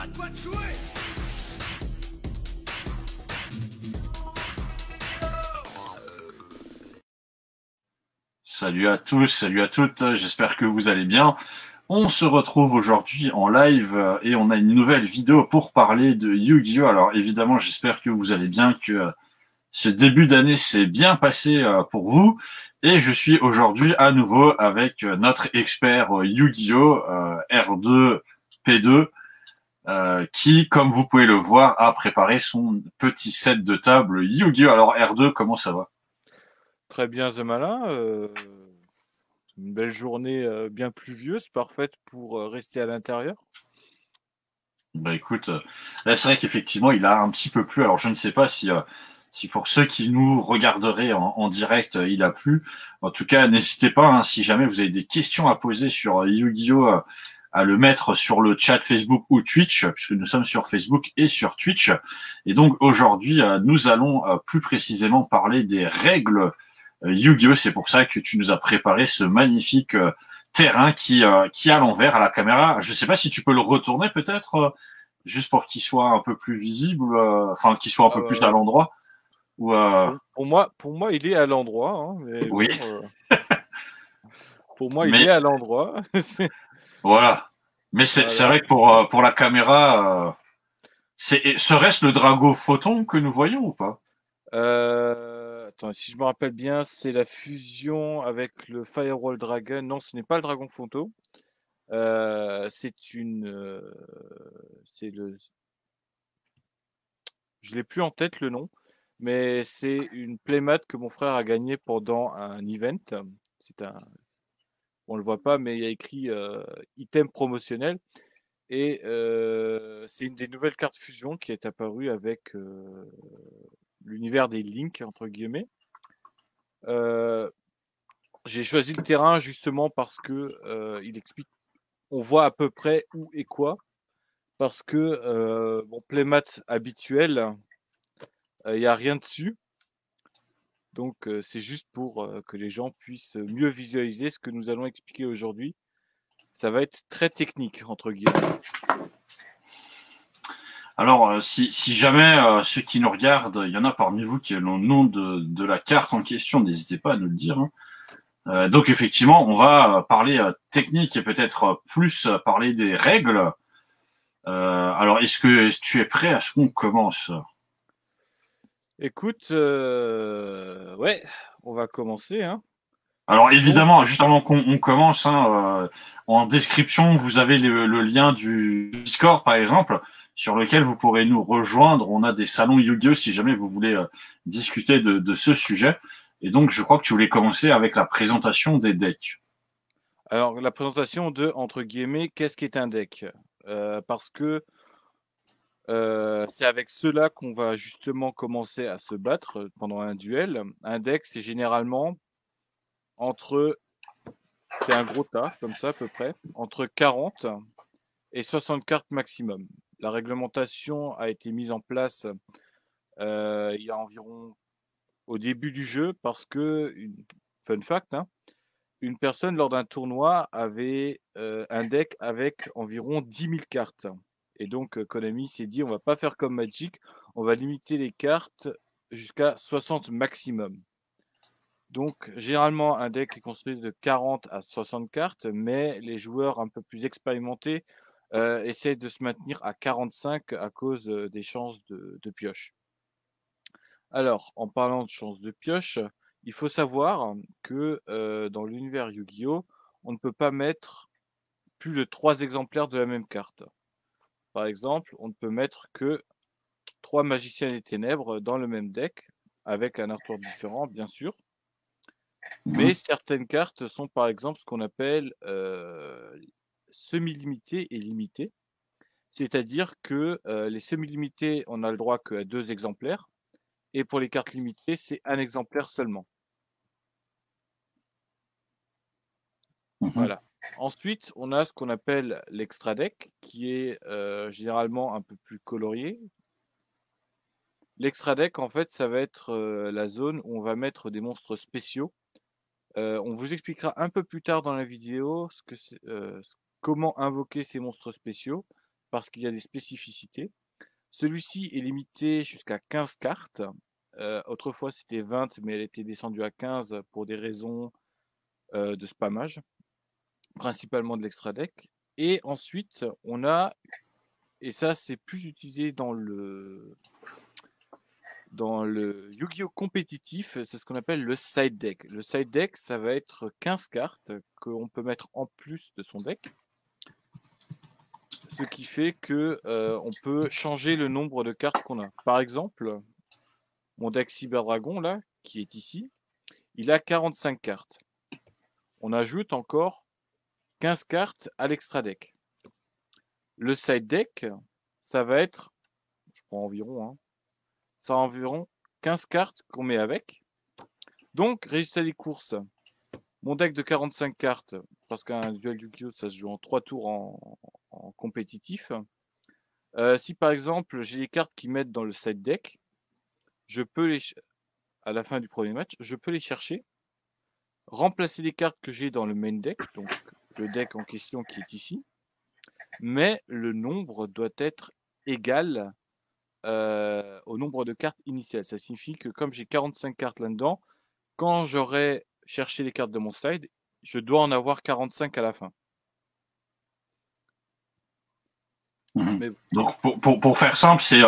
À toi de jouer. Salut à tous, salut à toutes, j'espère que vous allez bien. On se retrouve aujourd'hui en live et on a une nouvelle vidéo pour parler de Yu-Gi-Oh! Alors évidemment, j'espère que vous allez bien, que ce début d'année s'est bien passé pour vous. Et je suis aujourd'hui à nouveau avec notre expert Yu-Gi-Oh! R2P2 qui, comme vous pouvez le voir, a préparé son petit set de table Yu-Gi-Oh! Alors R2, comment ça va? Très bien, The Malin. Une belle journée bien pluvieuse, parfaite pour rester à l'intérieur. Bah écoute, là c'est vrai qu'effectivement il a un petit peu plu. Alors je ne sais pas si pour ceux qui nous regarderaient en direct il a plu. En tout cas, n'hésitez pas, hein, si jamais vous avez des questions à poser sur Yu-Gi-Oh! À le mettre sur le chat Facebook ou Twitch, puisque nous sommes sur Facebook et sur Twitch. Et donc aujourd'hui, nous allons plus précisément parler des règles Yu-Gi-Oh! C'est pour ça que tu nous as préparé ce magnifique terrain qui est à l'envers à la caméra. Je sais pas si tu peux le retourner peut-être, juste pour qu'il soit un peu plus visible, enfin qu'il soit un peu plus à Euh, l'endroit. Ou pour moi, il est à l'endroit, hein, mais oui, bon, pour moi, il mais est à l'endroit. voilà. Mais c'est Voilà. vrai que pour la caméra, serait-ce le Drago Photon que nous voyons ou pas? Attends, si je me rappelle bien, c'est la fusion avec le Firewall Dragon. Non, ce n'est pas le Dragon Fonto. C'est le, je l'ai plus en tête le nom, mais c'est une playmat que mon frère a gagnée pendant un event. C'est un On le voit pas, mais il y a écrit item promotionnel. Et c'est une des nouvelles cartes fusion qui est apparue avec l'univers des Link, entre guillemets. Euh, j'ai choisi le terrain justement parce que il explique, on voit à peu près où et quoi. Parce que mon playmat habituel, il n'y a rien dessus. Donc c'est juste pour que les gens puissent mieux visualiser ce que nous allons expliquer aujourd'hui. Ça va être très technique, entre guillemets. Alors, si jamais ceux qui nous regardent, il y en a parmi vous qui ont le nom de la carte en question, n'hésitez pas à nous le dire, hein. Donc effectivement, on va parler technique et peut-être plus parler des règles. Alors, est-ce que tu es prêt à ce qu'on commence? Écoute, ouais, on va commencer, hein. Alors Donc, évidemment, juste avant qu'on on commence, hein, en description, vous avez le lien du Discord, par exemple, sur lequel vous pourrez nous rejoindre. On a des salons Yu-Gi-Oh! Si jamais vous voulez discuter de ce sujet. Et donc, je crois que tu voulais commencer avec la présentation des decks. alors la présentation de, entre guillemets, qu'est-ce qu'est un deck? Parce que c'est avec cela qu'on va justement commencer à se battre pendant un duel. Un deck, c'est généralement entre, c'est un gros tas, comme ça à peu près, entre 40 et 60 cartes maximum. La réglementation a été mise en place il y a environ au début du jeu parce que, fun fact, hein, une personne lors d'un tournoi avait un deck avec environ 10 000 cartes. Et donc Konami s'est dit on va pas faire comme Magic, on va limiter les cartes jusqu'à 60 maximum. Donc généralement un deck est construit de 40 à 60 cartes, mais les joueurs un peu plus expérimentés essayent de se maintenir à 45 à cause des chances de pioche. Alors, en parlant de chance de pioche, il faut savoir que dans l'univers Yu-Gi-Oh! On ne peut pas mettre plus de 3 exemplaires de la même carte. Par exemple, on ne peut mettre que 3 magiciens des ténèbres dans le même deck, avec un artwork différent, bien sûr. Mais Mhm. certaines cartes sont par exemple ce qu'on appelle semi-limitées et limitées. C'est-à-dire que les semi-limités, on a le droit qu'à 2 exemplaires. Et pour les cartes limitées, c'est un exemplaire seulement. Mhm. Voilà. Ensuite, on a ce qu'on appelle l'extra deck, qui est généralement un peu plus colorié. L'extra deck, en fait, ça va être la zone où on va mettre des monstres spéciaux. On vous expliquera un peu plus tard dans la vidéo comment invoquer ces monstres spéciaux. parce qu'il y a des spécificités. Celui-ci est limité jusqu'à 15 cartes. Autrefois, c'était 20, mais elle était descendue à 15 pour des raisons de spammage, principalement de l'extra deck. Et ensuite, on a, et ça c'est plus utilisé dans le Yu-Gi-Oh! Compétitif, c'est ce qu'on appelle le side deck. Le side deck, ça va être 15 cartes qu'on peut mettre en plus de son deck. Ce qui fait que on peut changer le nombre de cartes qu'on a. Par exemple, mon deck Cyber Dragon, là, qui est ici, il a 45 cartes. On ajoute encore 15 cartes à l'extra deck. Le side deck, ça va être, je prends environ, hein, ça a environ 15 cartes qu'on met avec. Donc, résultat des courses, mon deck de 45 cartes, parce qu'un duel Yu-Gi-Oh! Ça se joue en 3 tours en compétitif. Si par exemple, j'ai les cartes qui mettent dans le side deck, je peux les, à la fin du premier match, je peux les chercher, remplacer les cartes que j'ai dans le main deck, donc le deck en question qui est ici, mais le nombre doit être égal au nombre de cartes initiales. Ça signifie que comme j'ai 45 cartes là-dedans, quand j'aurai cherché les cartes de mon side, je dois en avoir 45 à la fin. Mhm. Mais Donc pour faire simple, c'est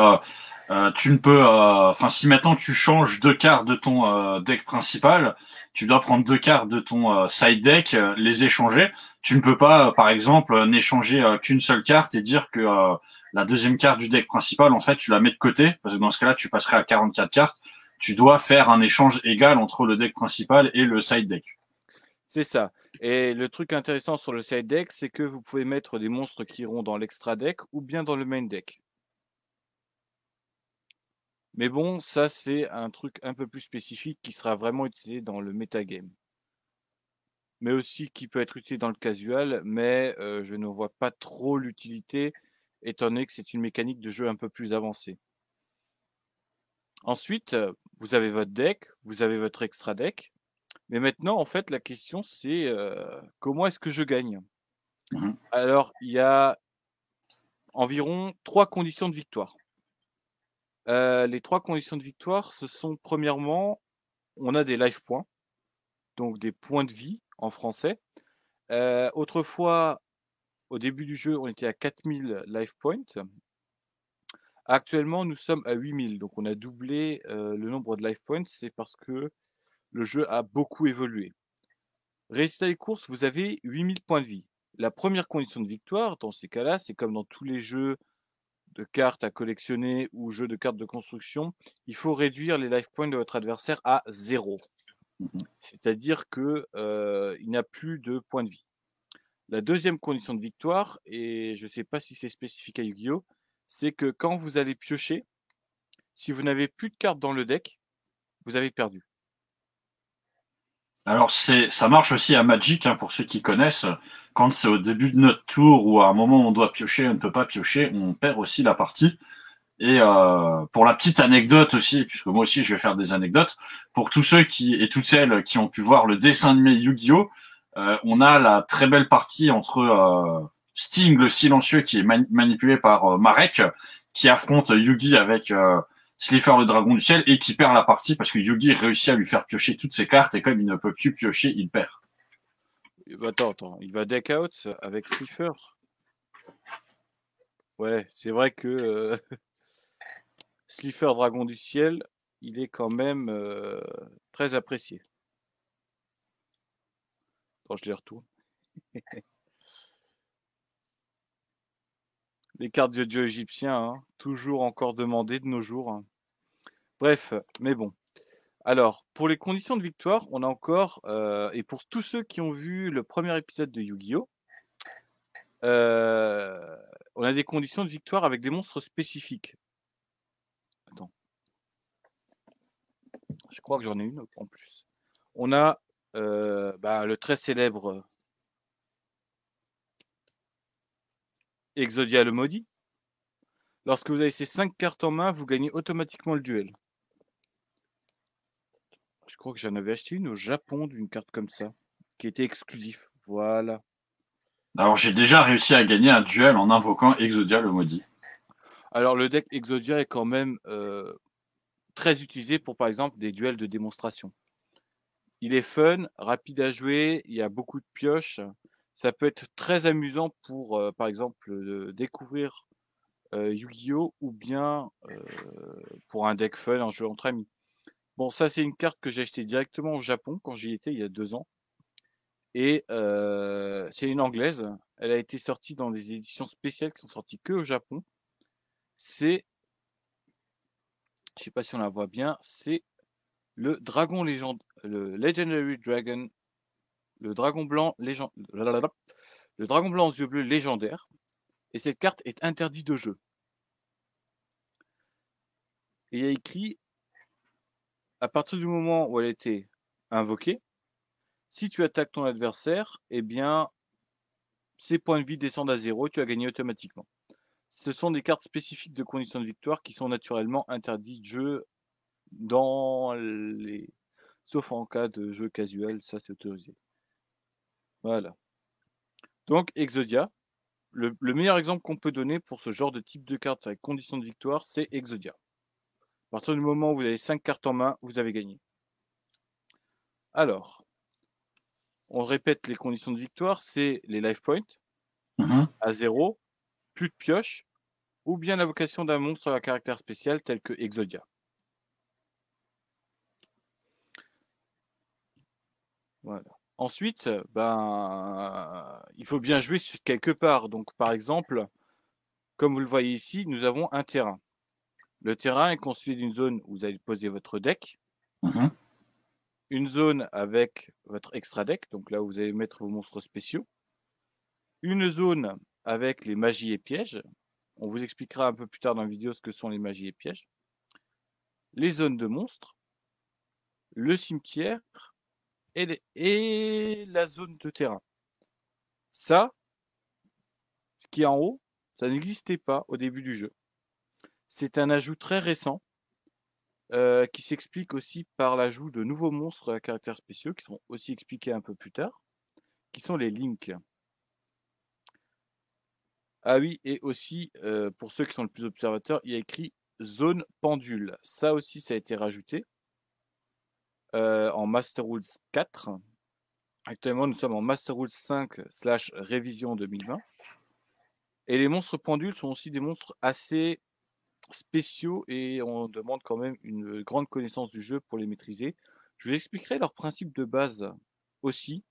tu ne peux, enfin si maintenant tu changes 2 cartes de ton deck principal, tu dois prendre 2 cartes de ton side deck, les échanger. Tu ne peux pas, par exemple, n'échanger qu'une seule carte et dire que la deuxième carte du deck principal, en fait, tu la mets de côté, parce que dans ce cas-là, tu passerais à 44 cartes. Tu dois faire un échange égal entre le deck principal et le side deck. c'est ça. Et le truc intéressant sur le side deck, c'est que vous pouvez mettre des monstres qui iront dans l'extra deck ou bien dans le main deck. Mais bon, ça c'est un truc un peu plus spécifique qui sera vraiment utilisé dans le metagame. Mais aussi qui peut être utilisé dans le casual, mais je ne vois pas trop l'utilité, étant donné que c'est une mécanique de jeu un peu plus avancée. Ensuite, vous avez votre deck, vous avez votre extra deck. Mais maintenant, en fait, la question c'est comment est-ce que je gagne? Mhm. Alors, il y a environ 3 conditions de victoire. Les 3 conditions de victoire, ce sont premièrement, on a des life points, donc des points de vie en français. Autrefois, au début du jeu, on était à 4000 life points. Actuellement, nous sommes à 8000, donc on a doublé, le nombre de life points. C'est parce que le jeu a beaucoup évolué. Résultat des courses, vous avez 8000 points de vie. La première condition de victoire, dans ces cas-là, c'est comme dans tous les jeux de cartes à collectionner ou jeux de cartes de construction, il faut réduire les life points de votre adversaire à 0. Mhm. C'est-à-dire que, il n'a plus de points de vie. La deuxième condition de victoire, et je ne sais pas si c'est spécifique à Yu-Gi-Oh, c'est que quand vous allez piocher, si vous n'avez plus de cartes dans le deck, vous avez perdu. Alors ça marche aussi à Magic, hein, pour ceux qui connaissent. Quand c'est au début de notre tour ou à un moment où on doit piocher, on ne peut pas piocher, on perd aussi la partie. Et pour la petite anecdote aussi, puisque moi aussi je vais faire des anecdotes, pour tous ceux qui et toutes celles qui ont pu voir le dessin animé Yu-Gi-Oh, on a la très belle partie entre Sting le silencieux qui est manipulé par Marek, qui affronte Yugi avec Slifer le dragon du ciel et qui perd la partie parce que Yugi réussit à lui faire piocher toutes ses cartes et comme il ne peut plus piocher, il perd. Attends, il va deck out avec Slifer. Ouais, c'est vrai que Slifer dragon du ciel, il est quand même très apprécié. Attends, je les retourne. Les cartes de dieu égyptiens, hein, toujours encore demandées de nos jours, hein. Bref, mais bon. Alors, pour les conditions de victoire, on a encore, et pour tous ceux qui ont vu le premier épisode de Yu-Gi-Oh, on a des conditions de victoire avec des monstres spécifiques. Attends. Je crois que j'en ai une en plus. On a le très célèbre Exodia le maudit. Lorsque vous avez ces 5 cartes en main, vous gagnez automatiquement le duel. Je crois que j'en avais acheté une au Japon d'une carte comme ça, qui était exclusif. Voilà. Alors j'ai déjà réussi à gagner un duel en invoquant Exodia le maudit. Alors le deck Exodia est quand même très utilisé pour, par exemple, des duels de démonstration. Il est fun, rapide à jouer, il y a beaucoup de pioches. Ça peut être très amusant pour, par exemple, découvrir Yu-Gi-Oh! Ou bien pour un deck fun, en jeu entre amis. Bon, ça, c'est une carte que j'ai achetée directement au Japon quand j'y étais il y a 2 ans. Et c'est une anglaise. Elle a été sortie dans des éditions spéciales qui sont sorties que au Japon. C'est, je sais pas si on la voit bien, c'est le dragon légende, le Legendary Dragon, le dragon blanc légend, le dragon blanc aux yeux bleus légendaire. Et cette carte est interdite de jeu. Et il y a écrit, à partir du moment où elle a été invoquée, si tu attaques ton adversaire, eh bien, ses points de vie descendent à 0, tu as gagné automatiquement. Ce sont des cartes spécifiques de conditions de victoire qui sont naturellement interdites de jeu dans les... sauf en cas de jeu casual, ça c'est autorisé. Voilà. Donc Exodia, le meilleur exemple qu'on peut donner pour ce genre de type de carte avec conditions de victoire, c'est Exodia. À partir du moment où vous avez 5 cartes en main, vous avez gagné. Alors, on répète les conditions de victoire, c'est les life points Mhm. à 0, plus de pioche, ou bien l'invocation d'un monstre à caractère spécial tel que Exodia. Voilà. Ensuite, ben, il faut bien jouer quelque part. Donc, par exemple, comme vous le voyez ici, nous avons un terrain. Le terrain est constitué d'une zone où vous allez poser votre deck, Mhm. une zone avec votre extra deck, donc là où vous allez mettre vos monstres spéciaux, une zone avec les magies et pièges. On vous expliquera un peu plus tard dans la vidéo ce que sont les magies et pièges. Les zones de monstres, le cimetière et la zone de terrain. Ça, ce qui est en haut, ça n'existait pas au début du jeu. C'est un ajout très récent qui s'explique aussi par l'ajout de nouveaux monstres à caractères spéciaux qui sont aussi expliqués un peu plus tard, qui sont les Link. Ah oui, et aussi, pour ceux qui sont le plus observateurs, il y a écrit zone pendule. Ça aussi, ça a été rajouté en Master Rules 4. Actuellement, nous sommes en Master Rules 5/révision 2020. Et les monstres pendules sont aussi des monstres assez spéciaux et on demande quand même une grande connaissance du jeu pour les maîtriser. Je vous expliquerai leur principe de base aussi.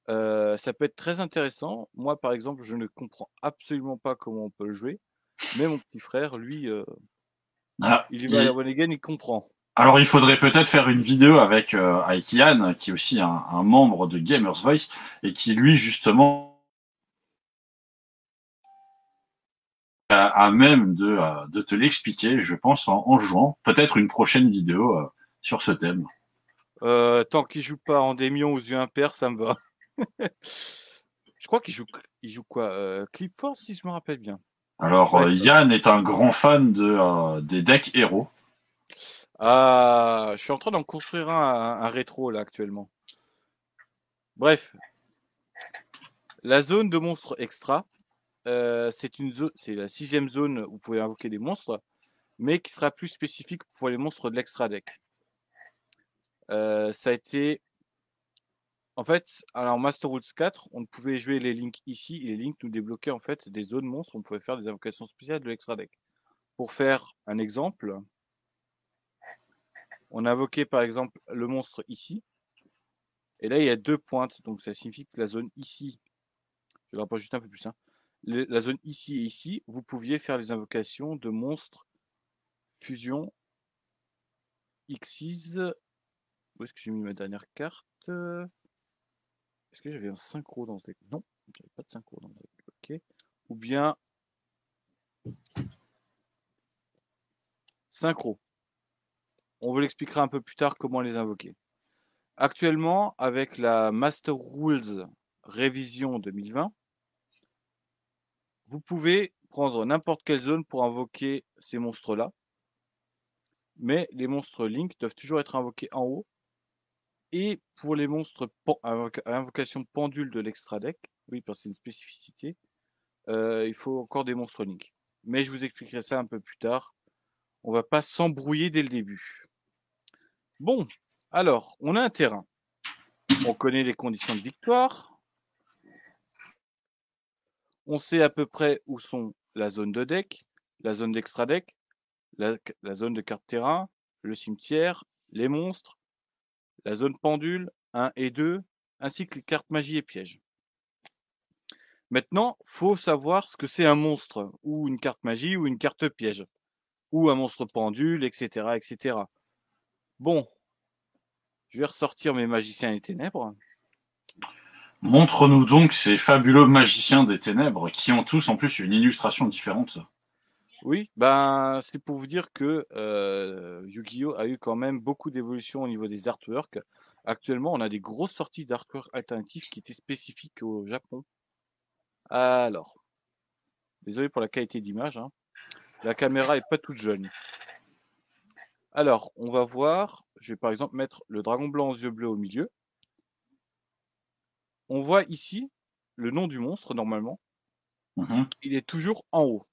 Ça peut être très intéressant. Moi, par exemple, je ne comprends absolument pas comment on peut le jouer, mais mon petit frère, lui, Ah, il y va à la one again, il comprend. alors il faudrait peut-être faire une vidéo avec Ian, qui est aussi un membre de Gamers Voice, et qui lui justement à même de te l'expliquer, je pense, en jouant. Peut-être une prochaine vidéo sur ce thème. Tant qu'il joue pas en démion aux yeux impairs, ça me va. Je crois qu'il joue quoi? Clip Force, si je me rappelle bien. Alors, Bref. Yann est un grand fan des decks héros. Ah, je suis en train d'en construire un rétro là actuellement. Bref, la zone de monstres extra, c'est une zone, c'est la 6e zone où vous pouvez invoquer des monstres, mais qui sera plus spécifique pour les monstres de l'extra deck. Ça a été, en fait, alors Master Rules 4, on pouvait jouer les links ici, et les links nous débloquaient en fait des zones monstres, on pouvait faire des invocations spéciales de l'extra deck. Pour faire un exemple, on a invoqué par exemple le monstre ici, et là il y a 2 pointes, donc ça signifie que la zone ici, je vais rapprocher juste un peu plus, hein, la zone ici et ici, vous pouviez faire les invocations de monstres fusion Xyz. Où est-ce que j'ai mis ma dernière carte? Est-ce que j'avais un synchro dans ce deck? Non, j'avais pas de synchro dans ce deck. Ok. Ou bien synchro. On vous l'expliquera un peu plus tard comment les invoquer. Actuellement, avec la Master Rules Révision 2020, vous pouvez prendre n'importe quelle zone pour invoquer ces monstres-là. Mais les monstres Link doivent toujours être invoqués en haut. Et pour les monstres à invocation pendule de l'extra deck, Oui, parce que c'est une spécificité. Il faut encore des monstres Link. Mais je vous expliquerai ça un peu plus tard. On va pas s'embrouiller dès le début. Bon, alors, on a un terrain. On connaît les conditions de victoire. On sait à peu près où sont la zone de deck, la zone d'extra deck, la zone de carte terrain, le cimetière, les monstres, la zone pendule 1 et 2, ainsi que les cartes magie et pièges. Maintenant, faut savoir ce que c'est un monstre, ou une carte magie, ou une carte piège, ou un monstre pendule, etc., etc. Bon, je vais ressortir mes magiciens des ténèbres. Montre-nous donc ces fabuleux magiciens des ténèbres qui ont tous en plus une illustration différente. Oui, ben, c'est pour vous dire que Yu-Gi-Oh! A eu quand même beaucoup d'évolutions au niveau des artworks. Actuellement, on a des grosses sorties d'artworks alternatifs qui étaient spécifiques au Japon. Alors, désolé pour la qualité d'image, hein. La caméra est pas toute jeune. Alors, on va voir, je vais par exemple mettre le dragon blanc aux yeux bleus au milieu. On voit ici le nom du monstre, normalement. Mhm. Il est toujours en haut.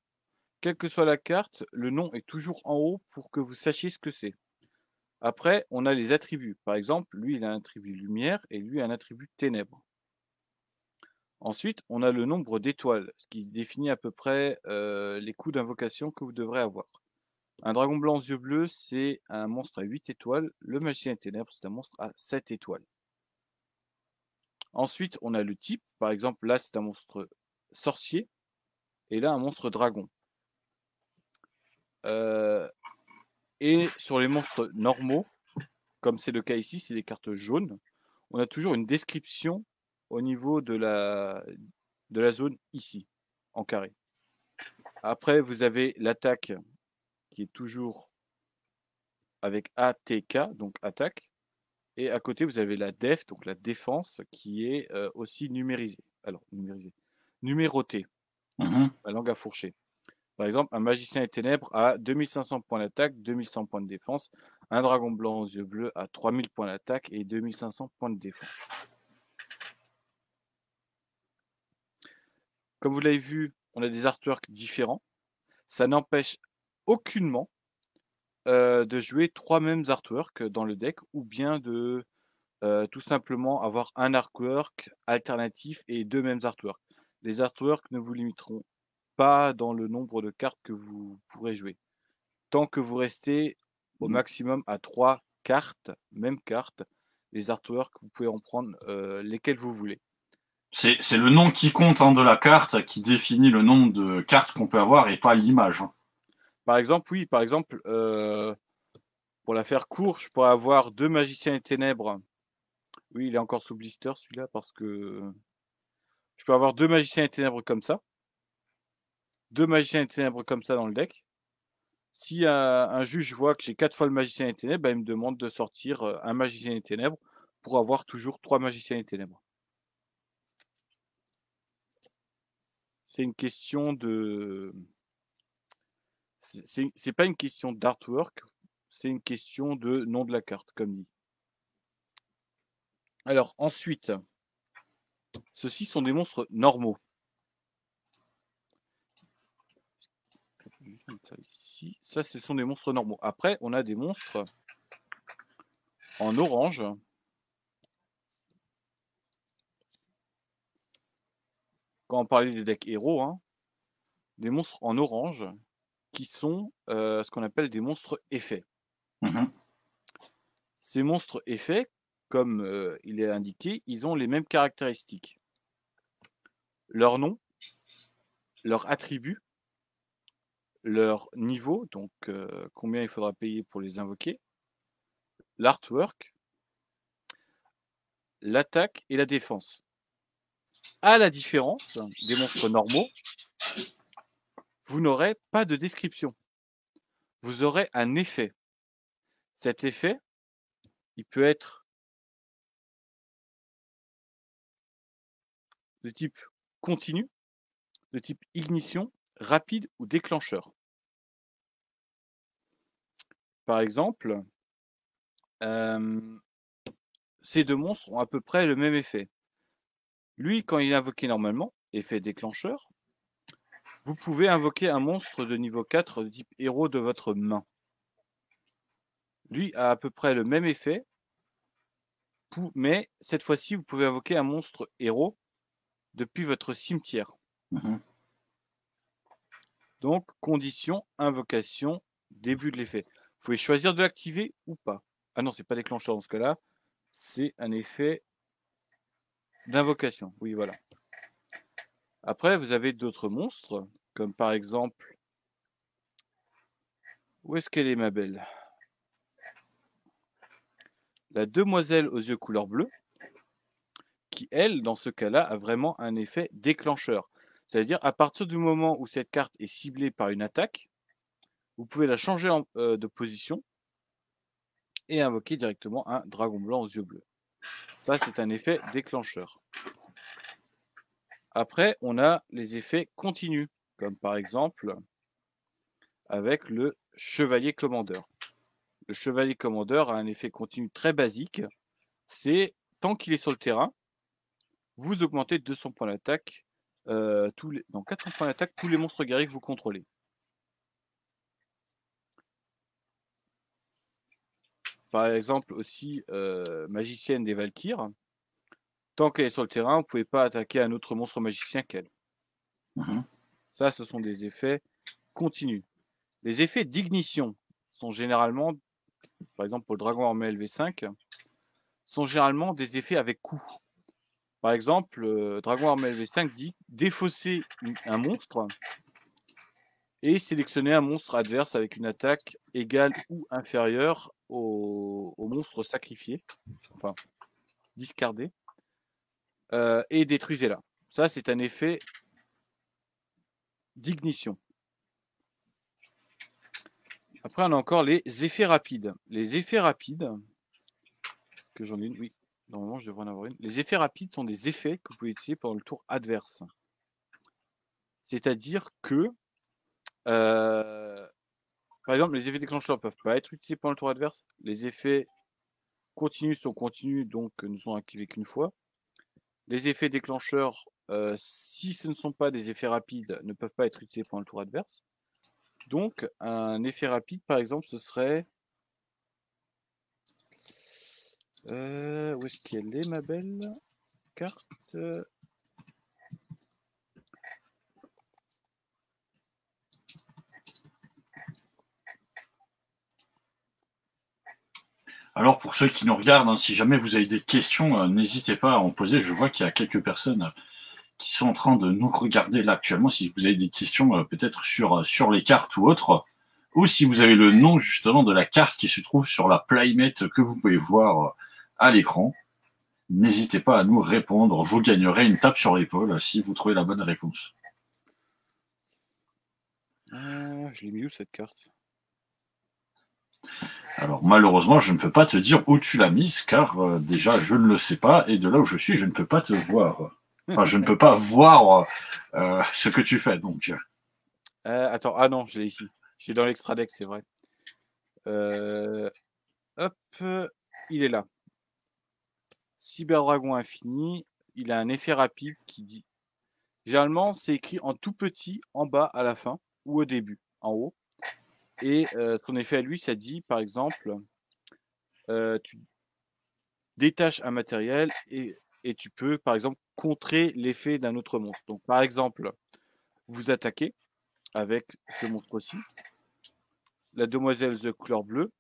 Quelle que soit la carte, le nom est toujours en haut pour que vous sachiez ce que c'est. Après, on a les attributs. Par exemple, lui, il a un attribut lumière et lui, un attribut ténèbres. Ensuite, on a le nombre d'étoiles, ce qui définit à peu près les coups d'invocation que vous devrez avoir. Un dragon blanc aux yeux bleus, c'est un monstre à 8 étoiles. Le magicien des ténèbres, c'est un monstre à 7 étoiles. Ensuite, on a le type. Par exemple, là, c'est un monstre sorcier. Et là, un monstre dragon. Et sur les monstres normaux, comme c'est le cas ici, c'est des cartes jaunes, on a toujours une description au niveau de la zone ici, en carré. Après, vous avez l'attaque qui est toujours avec ATK, donc attaque. Et à côté, vous avez la def, donc la défense, qui est aussi numérisée. Alors, numérotée, Mhm. la langue à fourcher. Par exemple, un magicien des ténèbres a 2500 points d'attaque, 2100 points de défense. Un dragon blanc aux yeux bleus a 3000 points d'attaque et 2500 points de défense. Comme vous l'avez vu, on a des artworks différents. Ça n'empêche aucunement de jouer 3 mêmes artworks dans le deck ou bien de tout simplement avoir un artwork alternatif et 2 mêmes artworks. Les artworks ne vous limiteront pas dans le nombre de cartes que vous pourrez jouer. Tant que vous restez au maximum à 3 cartes, mêmes cartes, les artworks, vous pouvez en prendre lesquels vous voulez. C'est le nom qui compte hein, de la carte qui définit le nombre de cartes qu'on peut avoir et pas l'image. Hein. Par exemple, oui, par exemple, pour la faire court, je pourrais avoir 2 magiciens des ténèbres. Oui, il est encore sous blister celui-là parce que je peux avoir 2 magiciens des ténèbres comme ça. 2 magiciens des ténèbres comme ça dans le deck. Si un juge voit que j'ai 4 fois le magicien des ténèbres, bah, il me demande de sortir un magicien des ténèbres pour avoir toujours 3 magiciens des ténèbres. C'est une question de. C'est pas une question d'artwork, c'est une question de nom de la carte, comme dit. Alors, ensuite, ceux-ci sont des monstres normaux. Juste mettre ça ici. Ça, ce sont des monstres normaux. Après, on a des monstres en orange. Quand on parlait des decks héros, hein, des monstres en orange qui sont ce qu'on appelle des monstres effets. Mhm. Ces monstres effets, comme il est indiqué, ils ont les mêmes caractéristiques. Leur nom, leur attribut, leur niveau, donc combien il faudra payer pour les invoquer, l'artwork, l'attaque et la défense. À la différence des monstres normaux, vous n'aurez pas de description. Vous aurez un effet. Cet effet, il peut être de type continu, de type ignition, rapide ou déclencheur. Par exemple, ces deux monstres ont à peu près le même effet. Lui, quand il est invoqué normalement, effet déclencheur, vous pouvez invoquer un monstre de niveau 4 de type héros de votre main. Lui a à peu près le même effet, mais cette fois-ci, vous pouvez invoquer un monstre héros depuis votre cimetière. Donc, condition, invocation, début de l'effet. Vous pouvez choisir de l'activer ou pas. Ah non, c'est pas déclencheur dans ce cas-là. C'est un effet d'invocation. Oui, voilà. Après, vous avez d'autres monstres, comme par exemple... Où est-ce qu'elle est, ma belle? La demoiselle aux yeux couleur bleue, qui, elle, dans ce cas-là, a vraiment un effet déclencheur. C'est-à-dire, à partir du moment où cette carte est ciblée par une attaque, vous pouvez la changer de position et invoquer directement un dragon blanc aux yeux bleus. Ça, c'est un effet déclencheur. Après, on a les effets continus, comme par exemple avec le chevalier commandeur. Le chevalier commandeur a un effet continu très basique. C'est, tant qu'il est sur le terrain, vous augmentez de 200 points d'attaque, 400 points d'attaque, tous les monstres guerriers que vous contrôlez. Par exemple aussi, magicienne des Valkyres. Tant qu'elle est sur le terrain, vous ne pouvez pas attaquer un autre monstre magicien qu'elle. Ça, ce sont des effets continus. Les effets d'ignition sont généralement, par exemple pour le dragon armé LV5, sont généralement des effets avec coup. Par exemple, dragon armé LV5 dit défausser un monstre et sélectionner un monstre adverse avec une attaque égale ou inférieure au monstre sacrifié, enfin discardé, et détruisez-la. Ça, c'est un effet d'ignition. Après, on a encore les effets rapides. Les effets rapides, que j'en ai une, oui, normalement je devrais en avoir une. Les effets rapides sont des effets que vous pouvez utiliser pendant le tour adverse. C'est-à-dire que, par exemple, les effets déclencheurs ne peuvent pas être utilisés pendant le tour adverse. Les effets continus sont continus, donc ne sont activés qu'une fois. Les effets déclencheurs, si ce ne sont pas des effets rapides, ne peuvent pas être utilisés pendant le tour adverse. Donc, un effet rapide, par exemple, ce serait... où est-ce qu'elle est, ma belle carte? Alors, pour ceux qui nous regardent, hein, si jamais vous avez des questions, n'hésitez pas à en poser. Je vois qu'il y a quelques personnes qui sont en train de nous regarder là actuellement. Si vous avez des questions, peut-être sur les cartes ou autres, ou si vous avez le nom justement de la carte qui se trouve sur la playmate que vous pouvez voir à l'écran, n'hésitez pas à nous répondre. Vous gagnerez une tape sur l'épaule si vous trouvez la bonne réponse. Je l'ai mis où cette carte? Alors malheureusement, je ne peux pas te dire où tu l'as mise, car déjà je ne le sais pas, et de là où je suis, je ne peux pas te voir. Enfin, je ne peux pas voir ce que tu fais, donc. Attends, ah non, je l'ai ici. Je l'ai dans l'extra deck, c'est vrai. Hop, il est là. Cyberdragon infini, il a un effet rapide qui dit... Généralement, c'est écrit en tout petit, en bas, à la fin, ou au début, en haut. Et son effet à lui, ça dit, par exemple, tu détaches un matériel et tu peux, par exemple, contrer l'effet d'un autre monstre. Donc, par exemple, vous attaquez avec ce monstre-ci, la demoiselle The couleur bleue,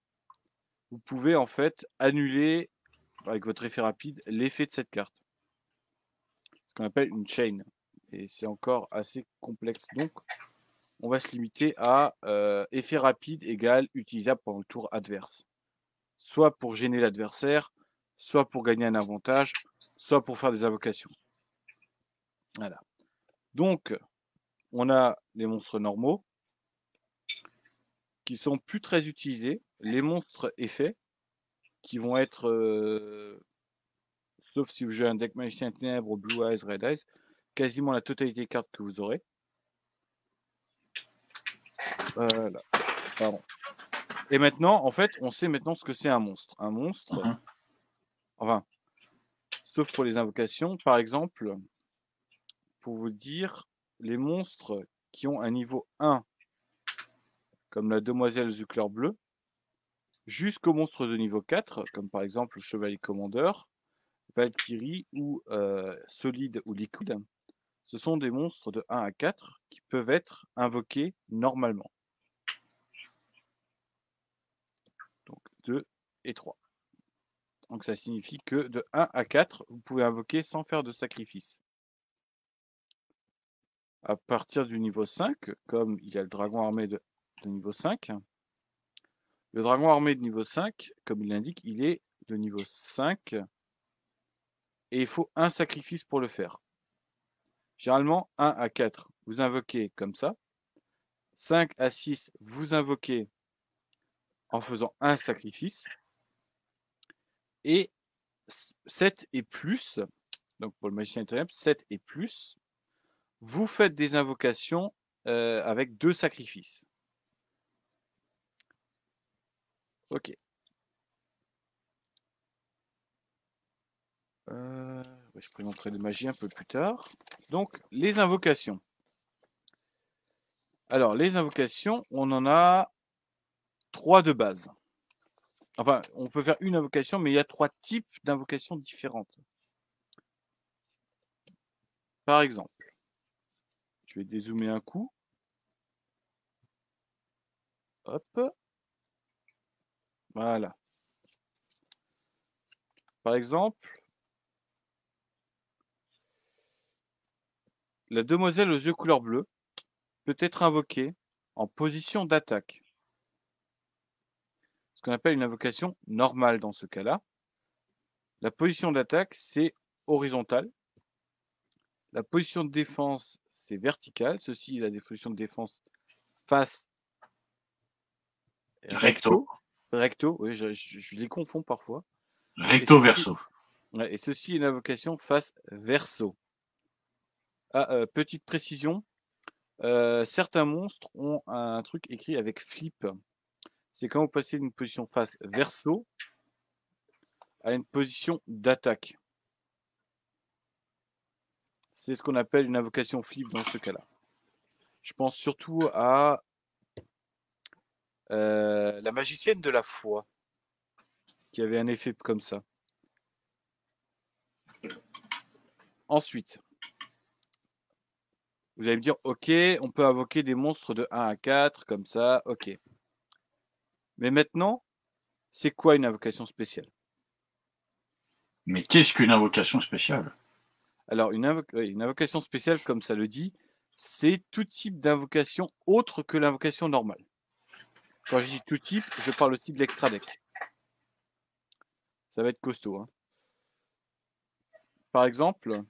vous pouvez en fait annuler, avec votre effet rapide, l'effet de cette carte. Ce qu'on appelle une chain. Et c'est encore assez complexe. Donc, on va se limiter à effet rapide égale utilisable pendant le tour adverse. Soit pour gêner l'adversaire, soit pour gagner un avantage, soit pour faire des invocations. Voilà. Donc, on a les monstres normaux qui sont plus très utilisés. Les monstres effets qui vont être, sauf si vous jouez un deck magicien ténèbres, Blue Eyes, Red Eyes, quasiment la totalité des cartes que vous aurez. Voilà. Pardon. Et maintenant, en fait, on sait maintenant ce que c'est un monstre. Un monstre, enfin, Sauf pour les invocations. Par exemple, pour vous dire, les monstres qui ont un niveau 1, comme la demoiselle Zucler bleue, jusqu'au monstre de niveau 4, comme par exemple le chevalier commandeur, Valkyrie ou solide ou liquide, ce sont des monstres de 1 à 4 qui peuvent être invoqués normalement. Donc 2 et 3. Donc ça signifie que de 1 à 4, vous pouvez invoquer sans faire de sacrifice. À partir du niveau 5, comme il y a le dragon armé de niveau 5, le dragon armé de niveau 5, comme il l'indique, il est de niveau 5 et il faut un sacrifice pour le faire. Généralement, 1 à 4, vous invoquez comme ça. 5 à 6, vous invoquez en faisant un sacrifice. Et 7 et plus, donc pour le magicien ténèbres, 7 et plus, vous faites des invocations avec 2 sacrifices. Ok. Je présenterai les magies un peu plus tard. Donc, les invocations. Alors, les invocations, on en a 3 de base. Enfin, on peut faire une invocation, mais il y a 3 types d'invocations différentes. Par exemple, je vais dézoomer un coup. Hop. Voilà. Par exemple, la demoiselle aux yeux couleur bleue peut être invoquée en position d'attaque. Ce qu'on appelle une invocation normale dans ce cas-là. La position d'attaque, c'est horizontale. La position de défense, c'est verticale. Ceci, il a des positions de défense face recto. Recto, oui, je les confonds parfois. Recto verso. Et ceci est une invocation face verso. Ah, petite précision, certains monstres ont un truc écrit avec flip. C'est quand vous passez d'une position face verso à une position d'attaque. C'est ce qu'on appelle une invocation flip dans ce cas-là. Je pense surtout à la magicienne de la foi, qui avait un effet comme ça. Ensuite, vous allez me dire, ok, on peut invoquer des monstres de 1 à 4, comme ça, ok. Mais maintenant, c'est quoi une invocation spéciale? Mais qu'est-ce qu'une invocation spéciale? Alors, une invocation spéciale, comme ça le dit, c'est tout type d'invocation autre que l'invocation normale. Quand je dis tout type, je parle aussi de l'extra deck. Ça va être costaud. Hein. Par exemple,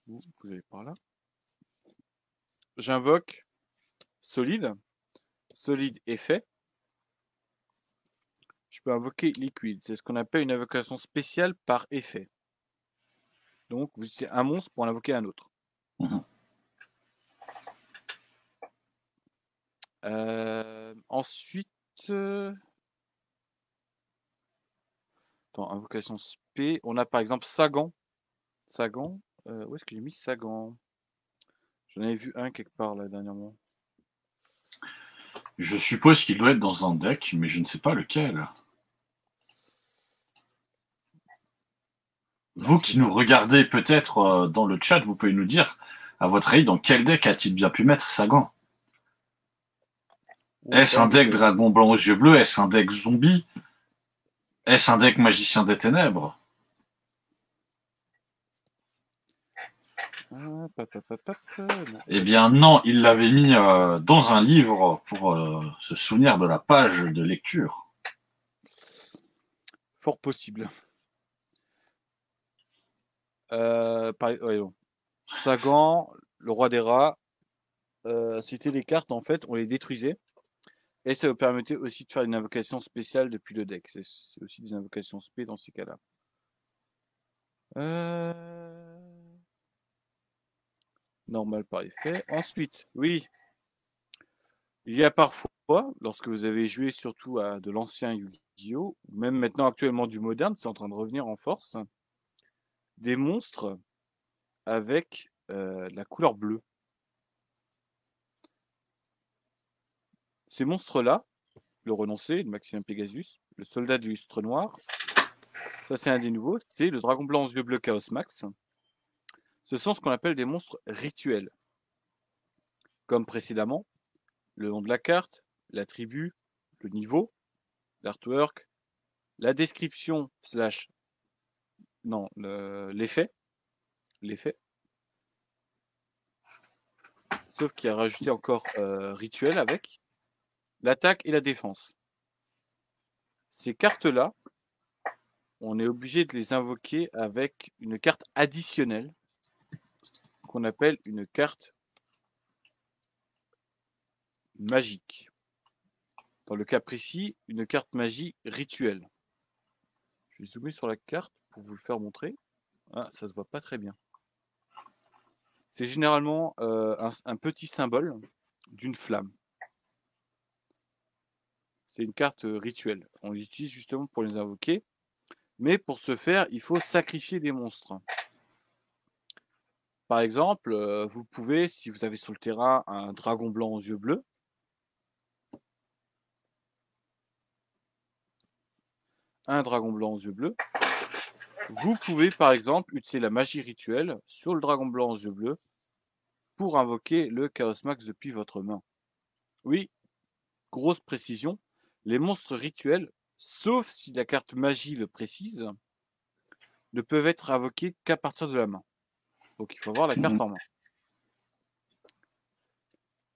vous allez par là. J'invoque solide. Solide effet. Je peux invoquer liquide. C'est ce qu'on appelle une invocation spéciale par effet. Donc, vous utilisez un monstre pour en invoquer un autre. Ensuite, dans invocation spé, on a par exemple Sagan. Sagan, où est-ce que j'ai mis Sagan? J'en avais vu un quelque part là dernièrement. Je suppose qu'il doit être dans un deck, mais je ne sais pas lequel. Vous qui nous regardez peut-être dans le chat, vous pouvez nous dire, à votre avis, dans quel deck a-t-il bien pu mettre Sagan? Est-ce un deck dragon blanc aux yeux bleus? Est-ce un deck zombie? Est-ce un deck magicien des ténèbres? Eh bien non, il l'avait mis dans un livre pour se souvenir de la page de lecture. Fort possible. Sagan, le roi des rats, c'était des cartes, en fait, on les détruisait. Et ça vous permettait aussi de faire une invocation spéciale depuis le deck. C'est aussi des invocations spé dans ces cas-là. Normal par effet. Ensuite, oui, il y a parfois, lorsque vous avez joué surtout à de l'ancien Yu-Gi-Oh!, JO, ou même maintenant actuellement du moderne, c'est en train de revenir en force, des monstres avec la couleur bleue. Ces monstres-là, le renoncé, le Maximum Pegasus, le soldat du lustre noir, ça c'est un des nouveaux, c'est le dragon blanc aux yeux bleus Chaos Max. Ce sont ce qu'on appelle des monstres rituels. Comme précédemment, le nom de la carte, la tribu, le niveau, l'artwork, la description slash non l'effet, sauf qu'il a rajouté encore rituel avec l'attaque et la défense. Ces cartes-là, on est obligé de les invoquer avec une carte additionnelle qu'on appelle une carte magique. Dans le cas précis, une carte magie rituelle. Je vais zoomer sur la carte pour vous le faire montrer. Ah, ça se voit pas très bien. C'est généralement un petit symbole d'une flamme. C'est une carte rituelle. On l'utilise justement pour les invoquer. Mais pour ce faire, il faut sacrifier des monstres. Par exemple, vous pouvez, si vous avez sur le terrain un dragon blanc aux yeux bleus, vous pouvez par exemple utiliser la magie rituelle sur le dragon blanc aux yeux bleus pour invoquer le Chaos Max depuis votre main. Oui, grosse précision, les monstres rituels, sauf si la carte magie le précise, ne peuvent être invoqués qu'à partir de la main. Donc il faut avoir la carte en main.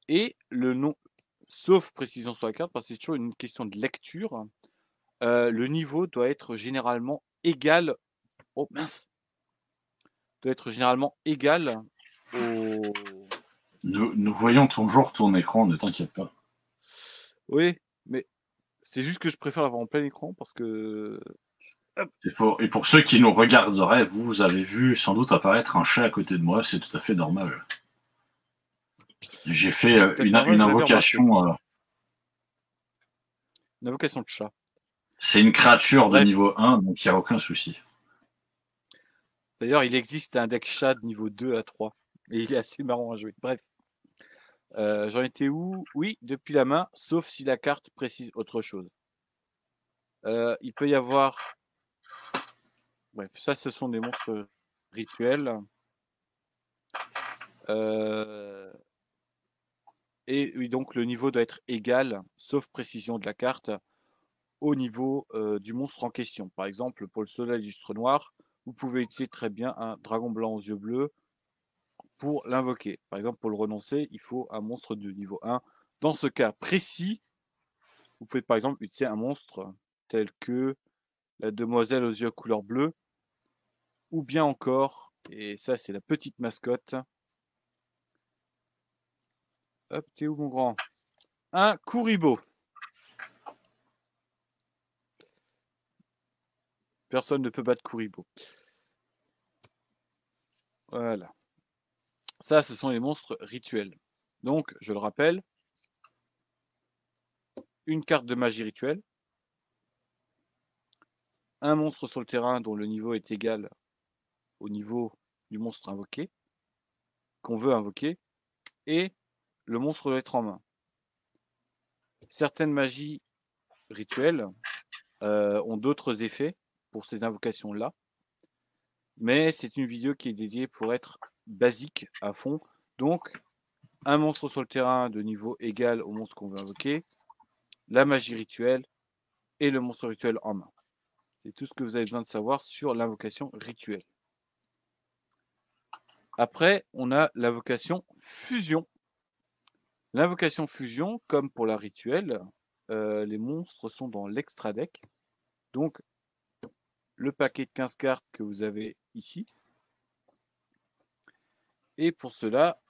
Et le nom, sauf précision sur la carte, parce que c'est toujours une question de lecture, le niveau doit être généralement égal. Oh mince! Doit être généralement égal au. Nous voyons toujours ton écran, ne t'inquiète pas. Oui, mais c'est juste que je préfère l'avoir en plein écran parce que. Et pour ceux qui nous regarderaient, vous avez vu sans doute apparaître un chat à côté de moi, c'est tout à fait normal. J'ai fait une invocation. Une invocation de chat. C'est une créature de niveau 1, donc il n'y a aucun souci. D'ailleurs, il existe un deck chat de niveau 2 à 3. Et il est assez marrant à jouer. Bref. J'en étais où? Oui, depuis la main, sauf si la carte précise autre chose. Il peut y avoir. Bref, ça, ce sont des monstres rituels. Et oui, donc le niveau doit être égal, sauf précision de la carte, au niveau du monstre en question. Par exemple, pour le soldat illustre noir, vous pouvez utiliser très bien un dragon blanc aux yeux bleus pour l'invoquer. Par exemple, pour le renoncer, il faut un monstre de niveau 1. Dans ce cas précis, vous pouvez par exemple utiliser un monstre tel que la demoiselle aux yeux couleur bleue, ou bien encore, et ça c'est la petite mascotte. Hop, t'es où mon grand? Un Kuribo. Personne ne peut battre Kuribo. Voilà. Ça, ce sont les monstres rituels. Donc, je le rappelle, une carte de magie rituelle, un monstre sur le terrain dont le niveau est égal au niveau du monstre invoqué, qu'on veut invoquer, et le monstre doit être en main. Certaines magies rituelles ont d'autres effets pour ces invocations-là, mais c'est une vidéo qui est dédiée pour être basique à fond. Donc, un monstre sur le terrain de niveau égal au monstre qu'on veut invoquer, la magie rituelle et le monstre rituel en main. C'est tout ce que vous avez besoin de savoir sur l'invocation rituelle. Après, on a l'invocation fusion. L'invocation fusion, comme pour la rituelle, les monstres sont dans l'extra deck. Donc, le paquet de 15 cartes que vous avez ici. Et pour cela,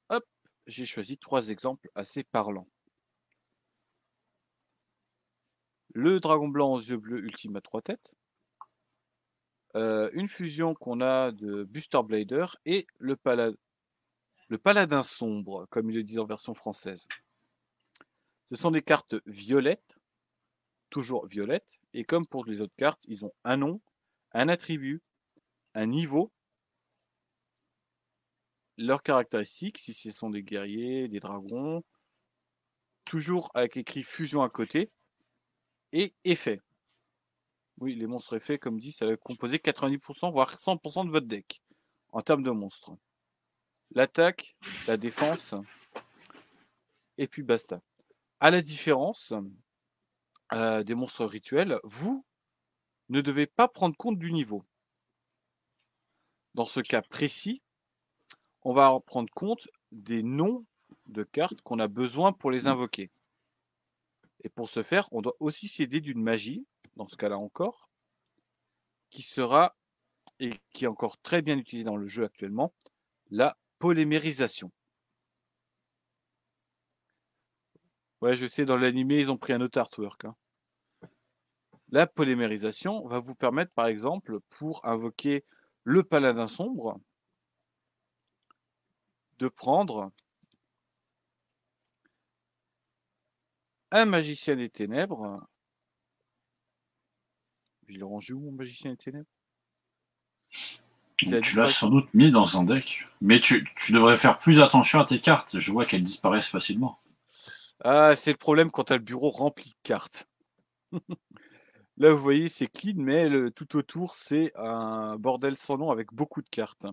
hop, j'ai choisi 3 exemples assez parlants. Le dragon blanc aux yeux bleus ultime à 3 têtes. Une fusion qu'on a de Buster Blader et le paladin sombre, comme ils le disent en version française. Ce sont des cartes violettes, toujours violette. Et comme pour les autres cartes, ils ont un nom, un attribut, un niveau, leurs caractéristiques, si ce sont des guerriers, des dragons, toujours avec écrit fusion à côté, et effet. Oui, les monstres effets, comme dit, ça va composer 90%, voire 100% de votre deck, en termes de monstres. L'attaque, la défense, et puis basta. À la différence des monstres rituels, vous ne devez pas prendre compte du niveau. Dans ce cas précis, on va en prendre compte des noms de cartes qu'on a besoin pour les invoquer. Et pour ce faire, on doit aussi s'aider d'une magie, dans ce cas-là encore, qui sera, et qui est encore très bien utilisée dans le jeu actuellement, la polymérisation. Ouais, je sais, dans l'animé, ils ont pris un autre artwork. Hein. La polymérisation va vous permettre, par exemple, pour invoquer le paladin sombre, de prendre un magicien des ténèbres. Je l'ai rangé où, mon magicien des ténèbres? Tu l'as sans doute mis dans un deck. Mais tu devrais faire plus attention à tes cartes. Je vois qu'elles disparaissent facilement. Ah, c'est le problème quand tu as le bureau rempli de cartes. Là, vous voyez, c'est clean, mais tout autour, c'est un bordel sans nom avec beaucoup de cartes.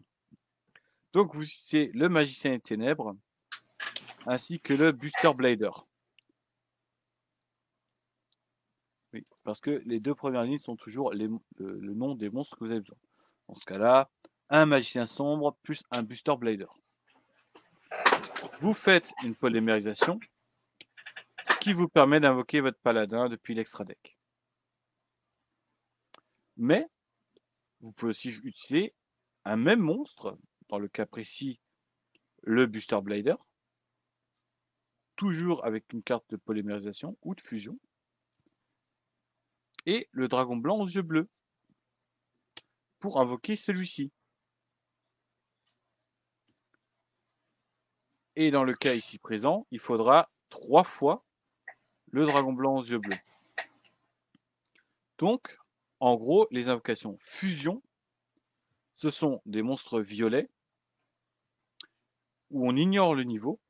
Donc, c'est le magicien des ténèbres, ainsi que le Buster Blader. Oui, parce que les deux premières lignes sont toujours le nom des monstres que vous avez besoin. Dans ce cas-là, un magicien sombre plus un Buster Blader. Vous faites une polymérisation, ce qui vous permet d'invoquer votre paladin depuis l'extra deck. Mais vous pouvez aussi utiliser un même monstre, dans le cas précis, le Buster Blader, toujours avec une carte de polymérisation ou de fusion, et le dragon blanc aux yeux bleus, pour invoquer celui-ci. Et dans le cas ici présent, il faudra 3 fois le dragon blanc aux yeux bleus. Donc, en gros, les invocations fusion, ce sont des monstres violets, où on ignore le niveau,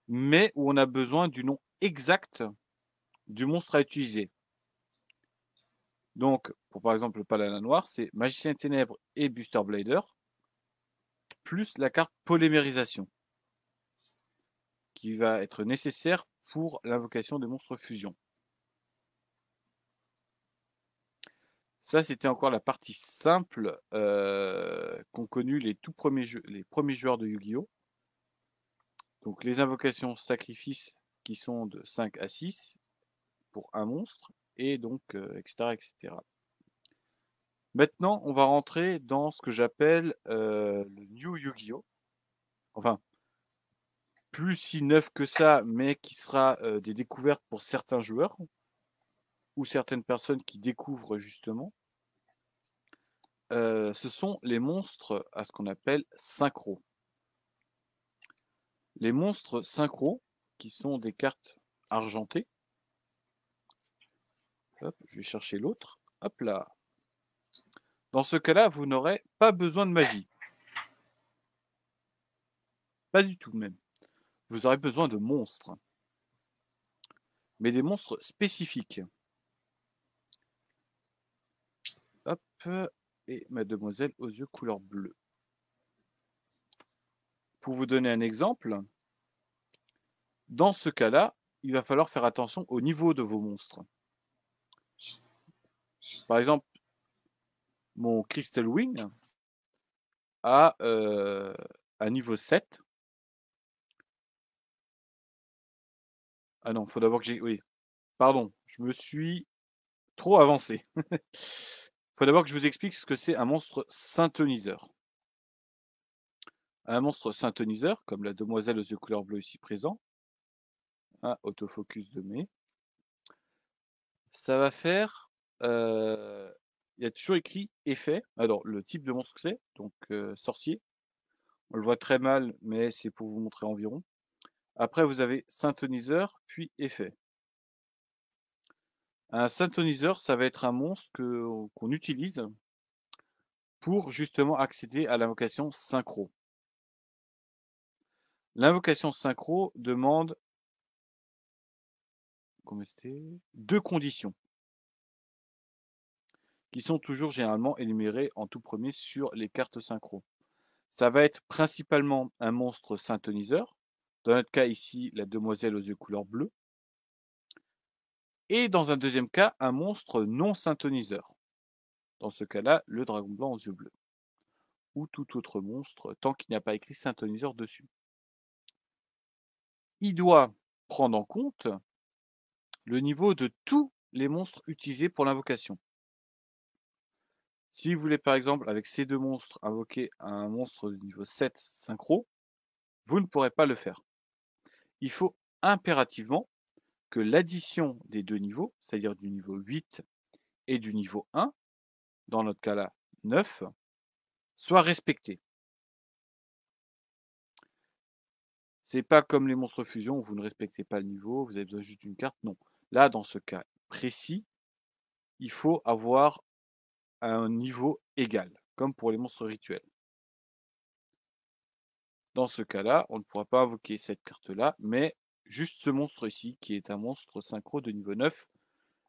mais où on a besoin du nom exact du monstre à utiliser. Donc, pour par exemple le paladin noir, c'est Magicien Ténèbres et Buster Blader, plus la carte Polymérisation, qui va être nécessaire pour l'invocation des monstres fusion. Ça, c'était encore la partie simple qu'ont connu les premiers joueurs de Yu-Gi-Oh! Donc les invocations sacrifices qui sont de 5 à 6 pour un monstre, et donc etc., etc. Maintenant, on va rentrer dans ce que j'appelle le New Yu-Gi-Oh! Enfin, plus si neuf que ça, mais qui sera des découvertes pour certains joueurs ou certaines personnes qui découvrent justement. Ce sont les monstres à ce qu'on appelle synchro. Les monstres synchro, qui sont des cartes argentées. Hop, je vais chercher l'autre. Hop là. Dans ce cas-là, vous n'aurez pas besoin de magie. Pas du tout même. Vous aurez besoin de monstres. Mais des monstres spécifiques. Hop. Et mademoiselle aux yeux couleur bleue. Pour vous donner un exemple, dans ce cas-là, il va falloir faire attention au niveau de vos monstres. Par exemple, mon Crystal Wing a un niveau 7. Ah non, il faut d'abord que j'ai... Oui, pardon, je me suis trop avancé. Il faut d'abord que je vous explique ce que c'est un monstre synthoniseur. Un monstre synthoniseur, comme la demoiselle aux yeux couleur bleu ici présent, autofocus de mai, ça va faire... il y a toujours écrit effet. Alors, le type de monstre que c'est, donc sorcier. On le voit très mal, mais c'est pour vous montrer environ. Après, vous avez synthoniseur, puis effet. Un synthoniseur, ça va être un monstre qu'on utilise pour justement accéder à l'invocation synchro. L'invocation synchro demande deux conditions qui sont toujours généralement énumérées en tout premier sur les cartes synchro. Ça va être principalement un monstre synthoniseur, dans notre cas ici la demoiselle aux yeux couleur bleue, et dans un deuxième cas un monstre non synthoniseur. Dans ce cas-là, le dragon blanc aux yeux bleus, ou tout autre monstre tant qu'il n'y a pas écrit synthoniseur dessus. Il doit prendre en compte le niveau de tous les monstres utilisés pour l'invocation. Si vous voulez par exemple avec ces deux monstres invoquer un monstre de niveau 7 synchro, vous ne pourrez pas le faire. Il faut impérativement que l'addition des deux niveaux, c'est-à-dire du niveau 8 et du niveau 1, dans notre cas là 9, soit respectée. C'est pas comme les monstres fusion où vous ne respectez pas le niveau, vous avez besoin juste d'une carte. Non. Là, dans ce cas précis, il faut avoir un niveau égal, comme pour les monstres rituels. Dans ce cas-là, on ne pourra pas invoquer cette carte-là, mais juste ce monstre ici, qui est un monstre synchro de niveau 9,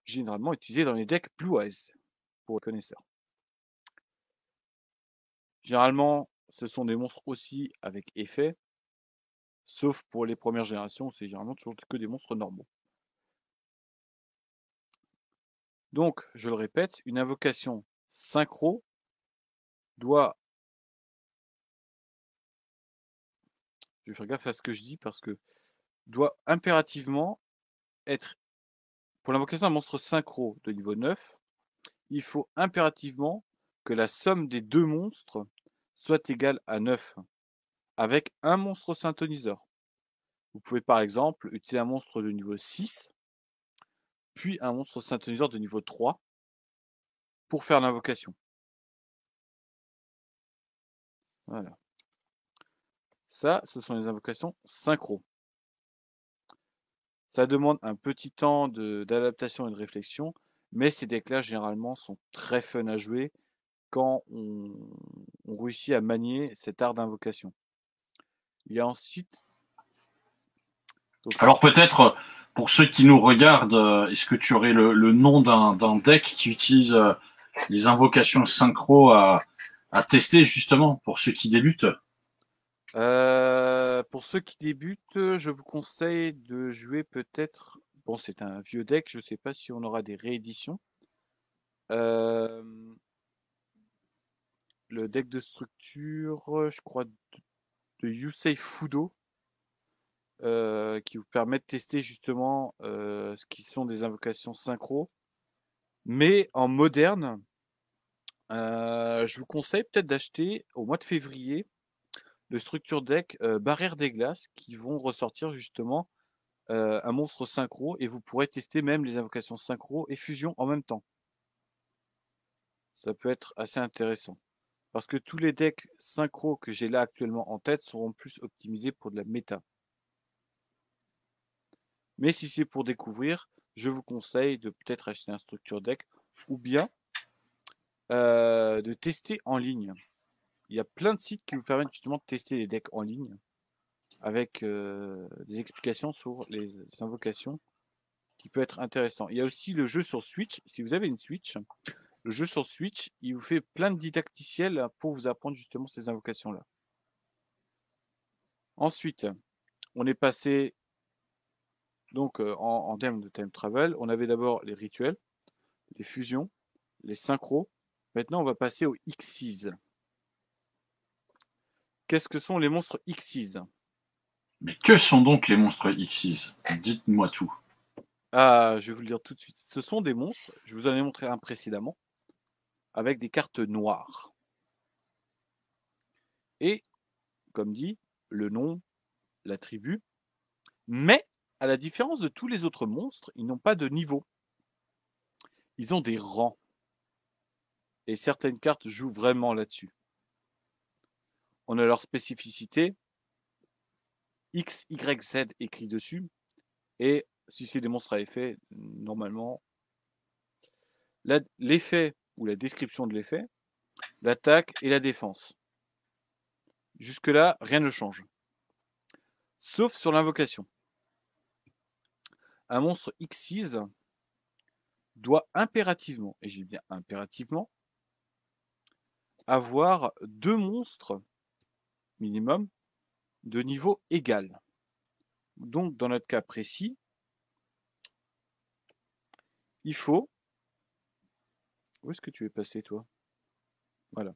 généralement utilisé dans les decks Blue Eyes, pour les connaisseurs. Généralement, ce sont des monstres aussi avec effet, sauf pour les premières générations, c'est généralement toujours que des monstres normaux. Donc, je le répète, une invocation synchro doit... Je vais faire gaffe à ce que je dis parce que doit impérativement être... Pour l'invocation d'un monstre synchro de niveau 9, il faut impérativement que la somme des deux monstres soit égale à 9, avec un monstre synthoniseur. Vous pouvez par exemple utiliser un monstre de niveau 6, puis un monstre synthoniseur de niveau 3 pour faire l'invocation. Voilà. Ça, ce sont les invocations synchro. Ça demande un petit temps d'adaptation et de réflexion, mais ces decks-là, généralement, sont très fun à jouer quand on réussit à manier cet art d'invocation. Il y a ensuite... Alors peut-être, pour ceux qui nous regardent, est-ce que tu aurais le nom d'un deck qui utilise les invocations synchro à tester justement pour ceux qui débutent? Pour ceux qui débutent, je vous conseille de jouer peut-être... Bon, c'est un vieux deck, je ne sais pas si on aura des rééditions. Le deck de structure, je crois, de Yusei Fudo, qui vous permet de tester justement ce qui sont des invocations synchro. Mais en moderne, je vous conseille peut-être d'acheter au mois de février le structure deck Barrière des Glaces qui vont ressortir justement un monstre synchro et vous pourrez tester même les invocations synchro et fusion en même temps. Ça peut être assez intéressant. Parce que tous les decks synchro que j'ai là actuellement en tête seront plus optimisés pour de la méta. Mais si c'est pour découvrir, je vous conseille de peut-être acheter un structure deck ou bien de tester en ligne. Il y a plein de sites qui vous permettent justement de tester les decks en ligne avec des explications sur les invocations qui peut être intéressant. Il y a aussi le jeu sur Switch. Si vous avez une Switch, le jeu sur Switch, il vous fait plein de didacticiels pour vous apprendre justement ces invocations-là. Ensuite, on est passé donc en termes de time travel. On avait d'abord les rituels, les fusions, les synchros. Maintenant, on va passer aux Xyz. Qu'est-ce que sont les monstres Xyz? Mais que sont donc les monstres Xyz? Dites-moi tout. Ah, je vais vous le dire tout de suite. Ce sont des monstres, je vous en ai montré un précédemment, avec des cartes noires. Et, comme dit, le nom, l'attribut. Mais, à la différence de tous les autres monstres, ils n'ont pas de niveau. Ils ont des rangs. Et certaines cartes jouent vraiment là-dessus. On a leur spécificité, X, Y, Z écrit dessus. Et si c'est des monstres à effet, normalement, l'effet ou la description de l'effet, l'attaque et la défense. Jusque-là, rien ne change. Sauf sur l'invocation. Un monstre Xyz doit impérativement, et j'ai bien impérativement, avoir 2 monstres minimum de niveau égal. Donc, dans notre cas précis, il faut... Où est-ce que tu es passé, toi? Voilà.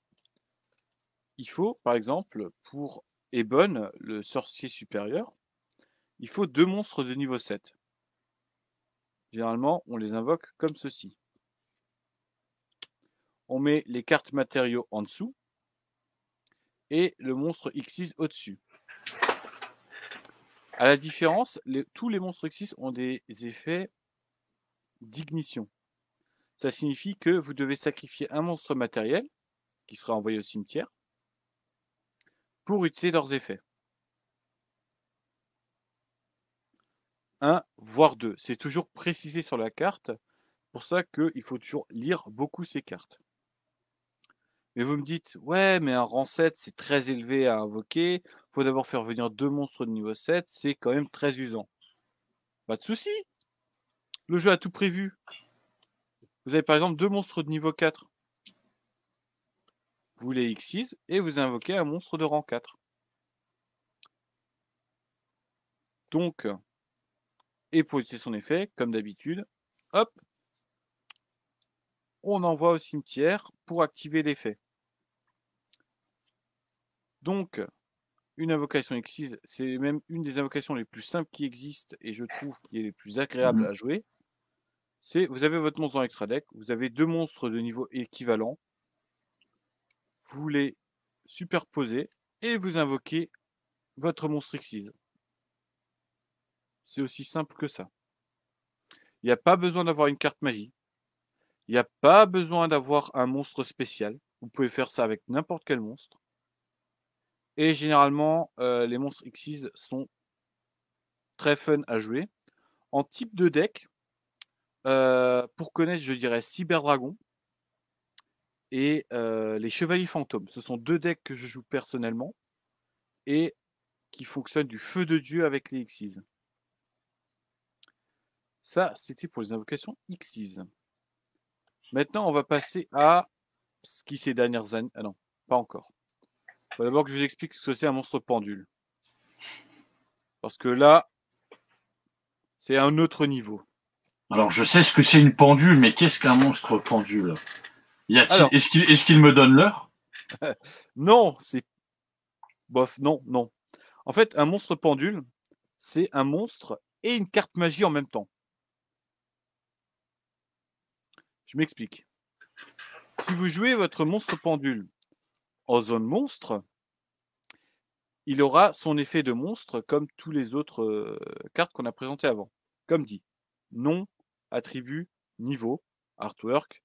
Il faut, par exemple, pour Ebon, le sorcier supérieur, il faut 2 monstres de niveau 7. Généralement, on les invoque comme ceci. On met les cartes matériaux en dessous et le monstre Xyz au-dessus. À la différence, tous les monstres Xyz ont des effets d'ignition. Ça signifie que vous devez sacrifier un monstre matériel qui sera envoyé au cimetière pour utiliser leurs effets. 1, voire 2. C'est toujours précisé sur la carte. Pour ça qu'il faut toujours lire beaucoup ces cartes. Mais vous me dites, ouais, mais un rang 7, c'est très élevé à invoquer. Faut d'abord faire venir 2 monstres de niveau 7, c'est quand même très usant. Pas de souci. Le jeu a tout prévu. Vous avez par exemple 2 monstres de niveau 4. Vous les X6 et vous invoquez un monstre de rang 4. Donc, et pour utiliser son effet, comme d'habitude, hop, on envoie au cimetière pour activer l'effet. Donc, une invocation X6, c'est même une des invocations les plus simples qui existent et je trouve qui est les plus agréables à jouer. C'est, vous avez votre monstre dans l'extra deck, vous avez 2 monstres de niveau équivalent, vous les superposez et vous invoquez votre monstre X6. C'est aussi simple que ça. Il n'y a pas besoin d'avoir une carte magie. Il n'y a pas besoin d'avoir un monstre spécial. Vous pouvez faire ça avec n'importe quel monstre. Et généralement, les monstres X6 sont très fun à jouer. En type de deck, pour connaître, je dirais Cyber Dragon et les Chevaliers Fantômes. Ce sont 2 decks que je joue personnellement et qui fonctionnent du feu de Dieu avec les X6. Ça, c'était pour les invocations X6. Maintenant, on va passer à ce qui ces dernières années... Ah non, pas encore. Faut d'abord que je vous explique ce que c'est un monstre pendule. Parce que là, c'est un autre niveau. Alors, je sais ce que c'est une pendule, mais qu'est-ce qu'un monstre pendule? Alors, Est-ce qu'il me donne l'heure? non, c'est... Bof, non, non. En fait, un monstre pendule, c'est un monstre et une carte magie en même temps. Je m'explique. Si vous jouez votre monstre pendule en zone monstre, il aura son effet de monstre comme tous les autres cartes qu'on a présentées avant. Comme dit, nom, attribut, niveau, artwork,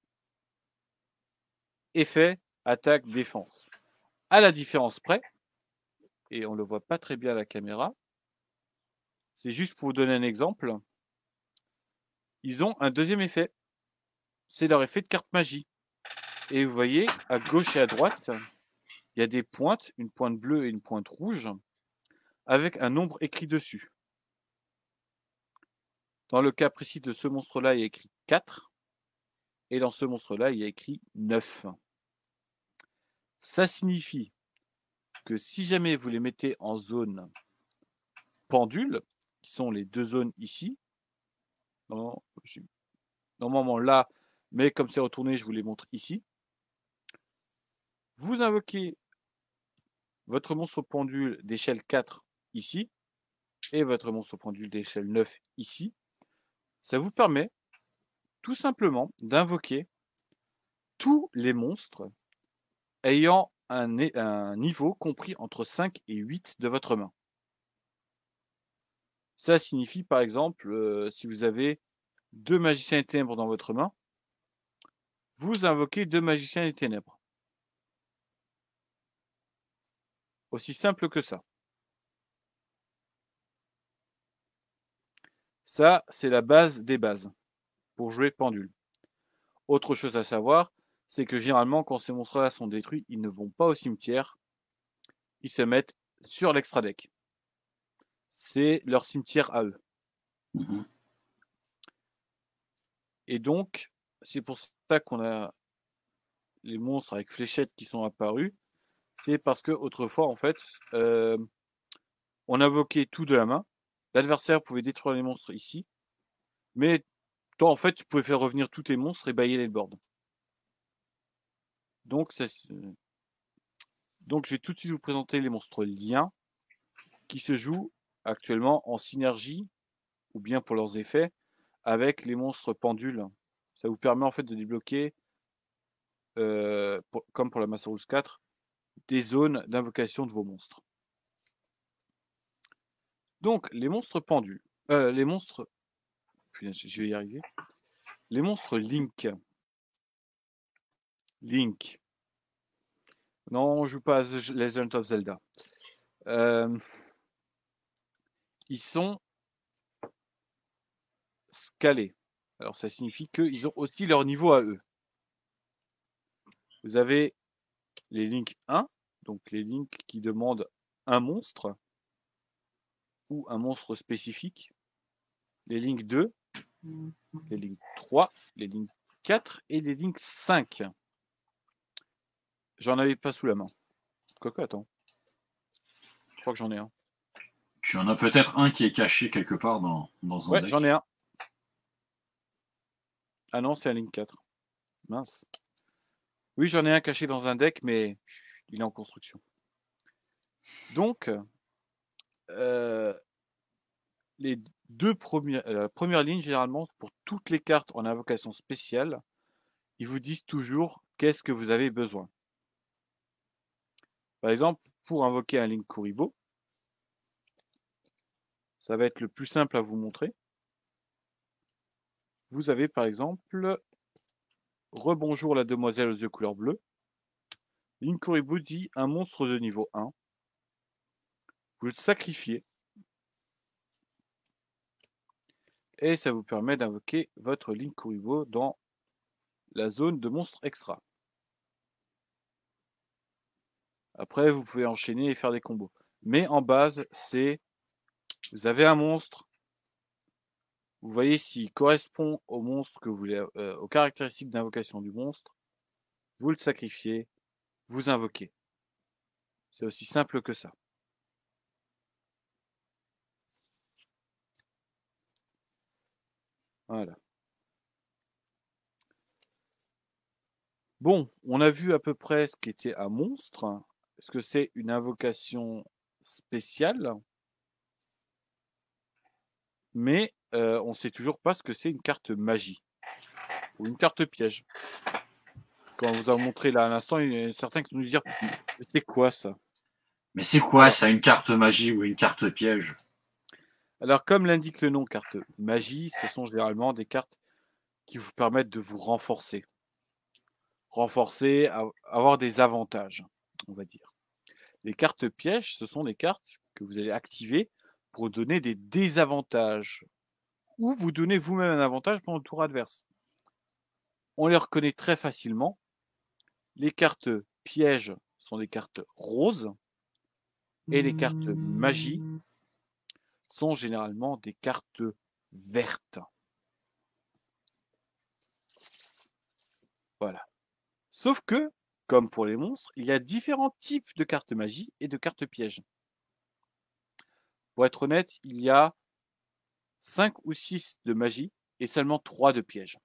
effet, attaque, défense. À la différence près, et on ne le voit pas très bien à la caméra, c'est juste pour vous donner un exemple, ils ont un deuxième effet. C'est leur effet de carte magie. Et vous voyez, à gauche et à droite, il y a des pointes, une pointe bleue et une pointe rouge, avec un nombre écrit dessus. Dans le cas précis de ce monstre-là, il y a écrit 4. Et dans ce monstre-là, il y a écrit 9. Ça signifie que si jamais vous les mettez en zone pendule, qui sont les 2 zones ici, normalement là, mais comme c'est retourné, je vous les montre ici. Vous invoquez votre monstre pendule d'échelle 4 ici, et votre monstre pendule d'échelle 9 ici. Ça vous permet tout simplement d'invoquer tous les monstres ayant un niveau compris entre 5 et 8 de votre main. Ça signifie par exemple, si vous avez 2 magiciens des ténèbres dans votre main, vous invoquez 2 magiciens des ténèbres. Aussi simple que ça. Ça, c'est la base des bases pour jouer pendule. Autre chose à savoir, c'est que généralement, quand ces monstres-là sont détruits, ils ne vont pas au cimetière, ils se mettent sur l'extra deck. C'est leur cimetière à eux. Mhm. Et donc, c'est pour ça qu'on a les monstres avec fléchettes qui sont apparus. C'est parce que autrefois, en fait, on invoquait tout de la main. L'adversaire pouvait détruire les monstres ici, mais toi, en fait, tu pouvais faire revenir tous tes monstres et bailler les boards. Donc, je vais tout de suite vous présenter les monstres liens qui se jouent actuellement en synergie ou bien pour leurs effets avec les monstres pendules. Ça vous permet en fait de débloquer, comme pour la Master Rules 4, des zones d'invocation de vos monstres. Donc, les monstres pendules, les monstres, punaise, je vais y arriver. Les monstres Link. Link. Non, on joue pas à The Legend of Zelda. Ils sont scalés. Alors, ça signifie qu'ils ont aussi leur niveau à eux. Vous avez les Link 1, donc les Link qui demandent un monstre ou un monstre spécifique. Les Link 2, les Link 3, les Link 4 et les Link 5. J'en avais pas sous la main. Quoique, attends. Je crois que j'en ai un. Tu en as peut-être un qui est caché quelque part dans un Ouais, deck. j'en ai un. Ah non, c'est un Link 4. Mince. Oui, j'en ai un caché dans un deck, mais il est en construction. Donc, les deux premières, la première ligne, généralement, pour toutes les cartes en invocation spéciale, ils vous disent toujours qu'est-ce que vous avez besoin. Par exemple, pour invoquer un Link Kuribo, ça va être le plus simple à vous montrer. Vous avez par exemple Rebonjour la demoiselle aux yeux couleur bleue. Link Kuribo dit un monstre de niveau 1. Vous le sacrifiez. Et ça vous permet d'invoquer votre Link Kuribo dans la zone de monstres extra. Après, vous pouvez enchaîner et faire des combos. Mais en base, c'est vous avez un monstre. Vous voyez s'il correspond au monstre que vous voulez, aux caractéristiques d'invocation du monstre. Vous le sacrifiez, vous invoquez. C'est aussi simple que ça. Voilà. Bon, on a vu à peu près ce qu'était un monstre. Est-ce que c'est une invocation spéciale? Mais on ne sait toujours pas ce que c'est une carte magie ou une carte piège. Quand on vous a montré là à l'instant, il y a certains qui nous disent c'est quoi ça? Mais c'est quoi ça, une carte magie ou une carte piège? Alors, comme l'indique le nom carte magie, ce sont généralement des cartes qui vous permettent de vous renforcer. Renforcer, avoir des avantages, on va dire. Les cartes pièges, ce sont des cartes que vous allez activer pour donner des désavantages ou vous donner vous-même un avantage pendant le tour adverse. On les reconnaît très facilement. Les cartes pièges sont des cartes roses et les cartes magie sont généralement des cartes vertes. Voilà. Sauf que, comme pour les monstres, il y a différents types de cartes magie et de cartes pièges. Pour être honnête, il y a 5 ou 6 de magie et seulement 3 de pièges.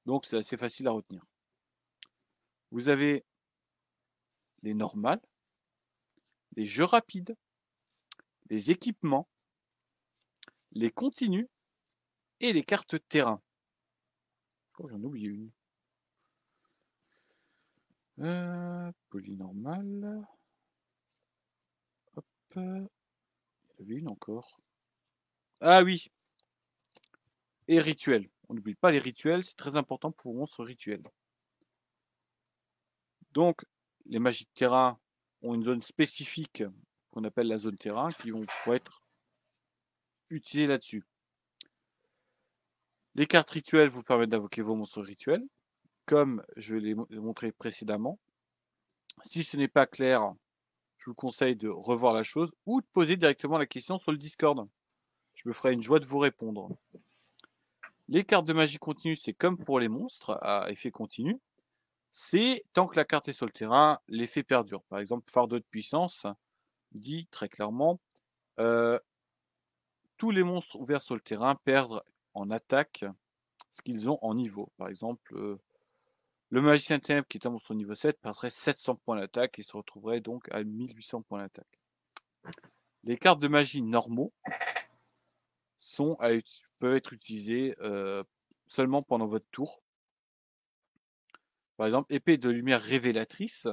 Donc c'est assez facile à retenir. Vous avez les normales, les jeux rapides, les équipements, les continus et les cartes terrain. Oh, j'en ai oublié une. Polynormal. Hop. Il y avait une encore. Ah oui. Et rituels. On n'oublie pas les rituels, c'est très important pour vos monstres rituels. Donc, les magies de terrain ont une zone spécifique qu'on appelle la zone terrain qui vont pouvoir être utilisées là-dessus. Les cartes rituelles vous permettent d'invoquer vos monstres rituels, comme je l'ai montré précédemment. Si ce n'est pas clair, je vous conseille de revoir la chose ou de poser directement la question sur le Discord. Je me ferai une joie de vous répondre. Les cartes de magie continue, c'est comme pour les monstres à effet continu. C'est tant que la carte est sur le terrain, l'effet perdure. Par exemple, fardeau de puissance dit très clairement tous les monstres ouverts sur le terrain perdent en attaque ce qu'ils ont en niveau. Par exemple, le magicien ténèbres qui est un monstre au niveau 7 perdrait 700 points d'attaque et se retrouverait donc à 1800 points d'attaque. Les cartes de magie normaux peuvent être utilisées seulement pendant votre tour. Par exemple, épée de lumière révélatrice,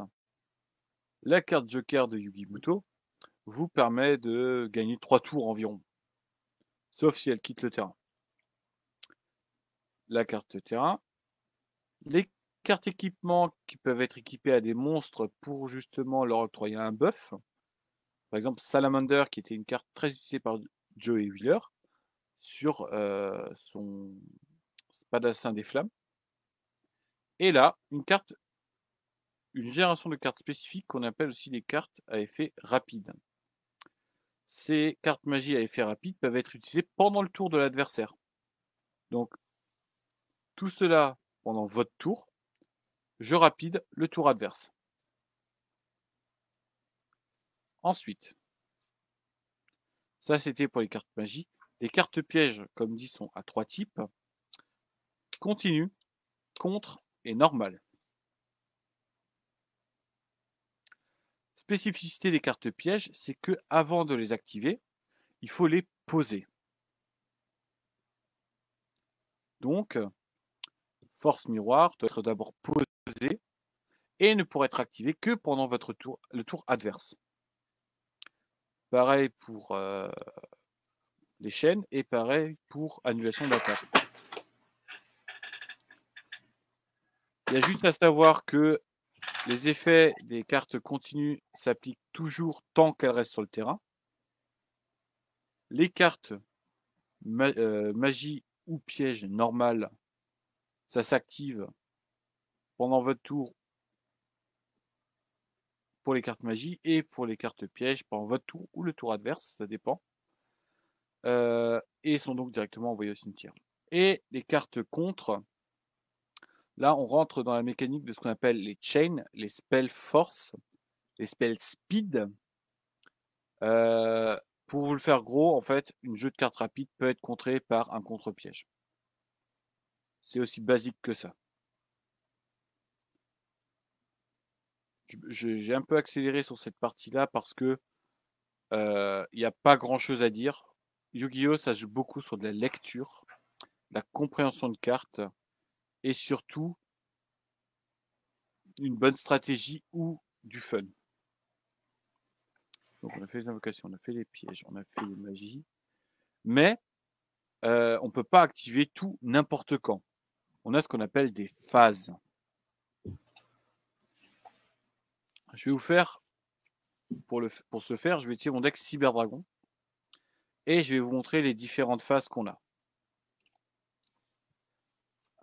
la carte Joker de Yugi-Muto vous permet de gagner 3 tours environ, sauf si elle quitte le terrain. La carte terrain, les cartes équipement qui peuvent être équipées à des monstres pour justement leur octroyer un buff. Par exemple, Salamander, qui était une carte très utilisée par Joey Wheeler sur son Spadassin des Flammes. Et là, une génération de cartes spécifiques qu'on appelle aussi des cartes à effet rapide. Ces cartes magie à effet rapide peuvent être utilisées pendant le tour de l'adversaire. Donc, tout cela pendant votre tour. Je rapide le tour adverse. Ensuite, ça c'était pour les cartes magie. Les cartes pièges, comme dit, sont à 3 types. Continu, contre et normal. Spécificité des cartes pièges, c'est que avant de les activer, il faut les poser. Donc, force miroir doit être d'abord posée et ne pourra être activée que pendant votre tour, le tour adverse. Pareil pour les chaînes et pareil pour annulation d'attaque. Il y a juste à savoir que les effets des cartes continues s'appliquent toujours tant qu'elles restent sur le terrain. Les cartes magie ou piège normales, ça s'active pendant votre tour pour les cartes magie et pour les cartes pièges pendant votre tour ou le tour adverse, ça dépend. Et sont donc directement envoyées au cimetière. Et les cartes contre, là on rentre dans la mécanique de ce qu'on appelle les chains, les spell force, les spell speed. Pour vous le faire gros, en fait, une jeu de cartes rapide peut être contré par un contre-piège. C'est aussi basique que ça. J'ai un peu accéléré sur cette partie-là parce que il n'y a pas grand-chose à dire. Yu-Gi-Oh! Ça joue beaucoup sur de la lecture, la compréhension de cartes et surtout une bonne stratégie ou du fun. Donc on a fait les invocations, on a fait les pièges, on a fait les magies, mais on ne peut pas activer tout n'importe quand. On a ce qu'on appelle des phases. Je vais vous faire, pour ce faire, je vais utiliser mon deck Cyberdragon et je vais vous montrer les différentes phases qu'on a.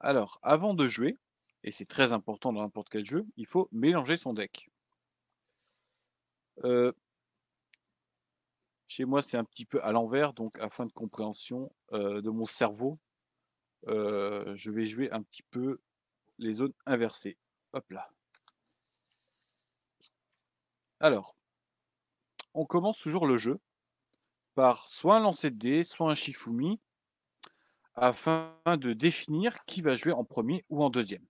Alors, avant de jouer, et c'est très important dans n'importe quel jeu, il faut mélanger son deck. Chez moi, c'est un petit peu à l'envers, donc afin de compréhension de mon cerveau, je vais jouer un petit peu les zones inversées. Hop là. Alors, on commence toujours le jeu par soit un lancer de dés, soit un Shifumi, afin de définir qui va jouer en premier ou en deuxième.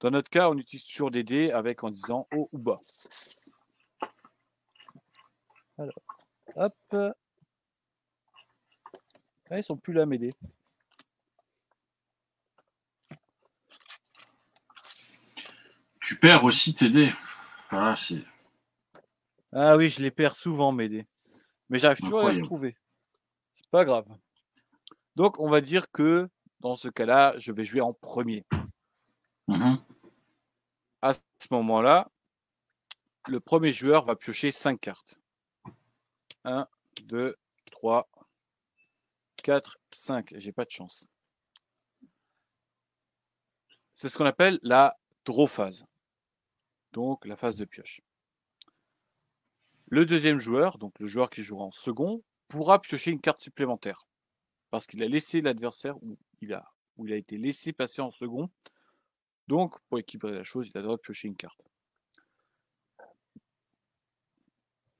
Dans notre cas, on utilise toujours des dés avec en disant haut ou bas. Alors, hop. Ah, ils sont plus là, mes dés. Tu perds aussi tes dés. Voilà, c'est Ah oui, je les perds souvent, mes dés. Mais j'arrive toujours à les incroyable. retrouver. C'est pas grave. Donc, on va dire que dans ce cas-là, je vais jouer en premier. Mhm. À ce moment-là, le premier joueur va piocher 5 cartes. 1, 2, 3, 4, 5. J'ai pas de chance. C'est ce qu'on appelle la draw phase. Donc la phase de pioche. Le deuxième joueur, donc le joueur qui jouera en second, pourra piocher une carte supplémentaire. Parce qu'il a laissé l'adversaire où il a été laissé passer en second. Donc, pour équilibrer la chose, il a le droit de piocher une carte.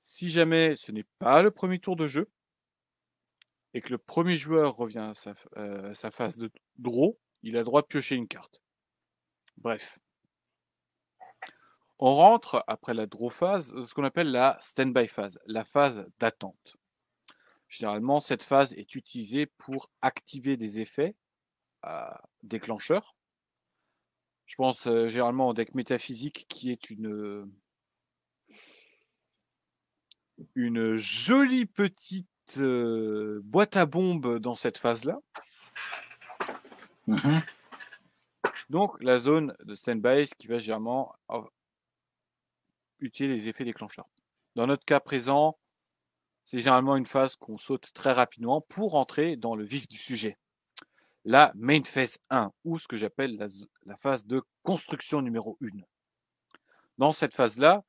Si jamais ce n'est pas le premier tour de jeu, et que le premier joueur revient à sa phase de draw, il a le droit de piocher une carte. Bref. On rentre, après la draw phase, ce qu'on appelle la stand-by phase, la phase d'attente. Généralement, cette phase est utilisée pour activer des effets déclencheurs. Je pense généralement au deck métaphysique qui est une jolie petite boîte à bombes dans cette phase-là. Mhm. Donc, la zone de stand-by qui va généralement utiliser les effets déclencheurs. Dans notre cas présent, c'est généralement une phase qu'on saute très rapidement pour entrer dans le vif du sujet. La main phase 1, ou ce que j'appelle la phase de construction numéro 1. Dans cette phase-là,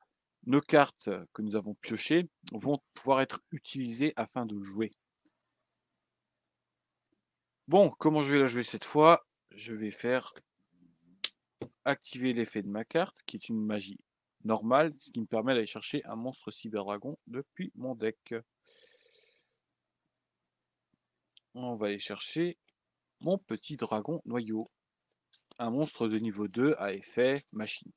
nos cartes que nous avons piochées vont pouvoir être utilisées afin de jouer. Bon, comment je vais la jouer cette fois? Je vais faire activer l'effet de ma carte, qui est une magie normale, ce qui me permet d'aller chercher un monstre cyberdragon depuis mon deck. On va aller chercher mon petit dragon noyau. Un monstre de niveau 2 à effet machine.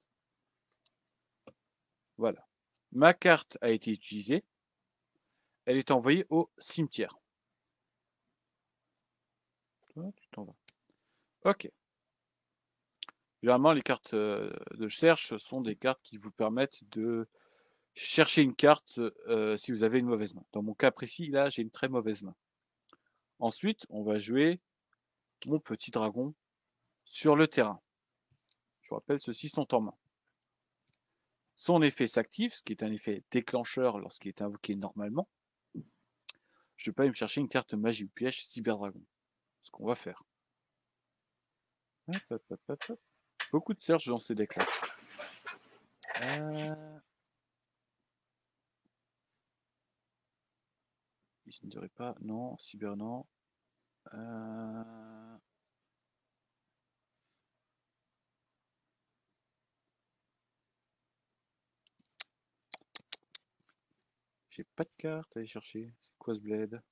Voilà. Ma carte a été utilisée. Elle est envoyée au cimetière. Tu t'en vas. Ok. Généralement, les cartes de cherche sont des cartes qui vous permettent de chercher une carte si vous avez une mauvaise main. Dans mon cas précis, là, j'ai une très mauvaise main. Ensuite, on va jouer mon petit dragon sur le terrain. Je vous rappelle, ceux-ci sont en main. Son effet s'active, ce qui est un effet déclencheur lorsqu'il est invoqué normalement. Je ne vais pas aller me chercher une carte magie ou piège cyberdragon. Ce qu'on va faire. Hop, hop, hop, hop. Beaucoup de search dans ces decks-là. Je ne dirais pas. Non, cyber non. J'ai pas de carte à aller chercher. C'est quoi ce bled?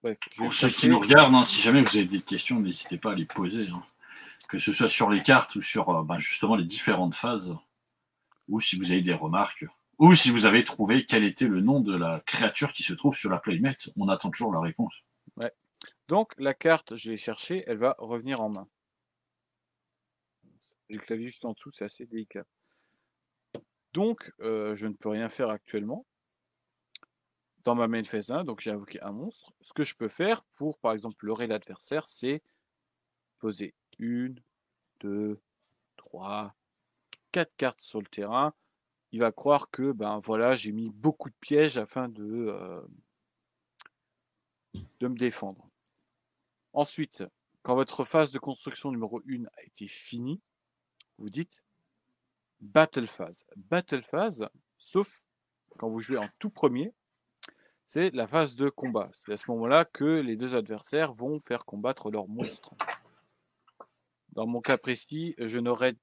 Bref, Pour ceux qui nous regardent, hein, si jamais vous avez des questions, n'hésitez pas à les poser. Hein. Que ce soit sur les cartes ou sur justement les différentes phases. Ou si vous avez des remarques. Ou si vous avez trouvé quel était le nom de la créature qui se trouve sur la playmate. On attend toujours la réponse. Ouais. Donc la carte, je l'ai cherchée, elle va revenir en main. J'ai le clavier juste en dessous, c'est assez délicat. Donc, je ne peux rien faire actuellement. Dans ma main phase 1, donc j'ai invoqué un monstre. Ce que je peux faire pour, par exemple, leurrer l'adversaire, c'est poser 1, 2, 3, 4 cartes sur le terrain. Il va croire que ben voilà, j'ai mis beaucoup de pièges afin de me défendre. Ensuite, quand votre phase de construction numéro 1 a été finie, vous dites Battle Phase. Battle Phase, sauf quand vous jouez en tout premier, c'est la phase de combat. C'est à ce moment-là que les deux adversaires vont faire combattre leurs monstres. Dans mon cas précis, je n'aurai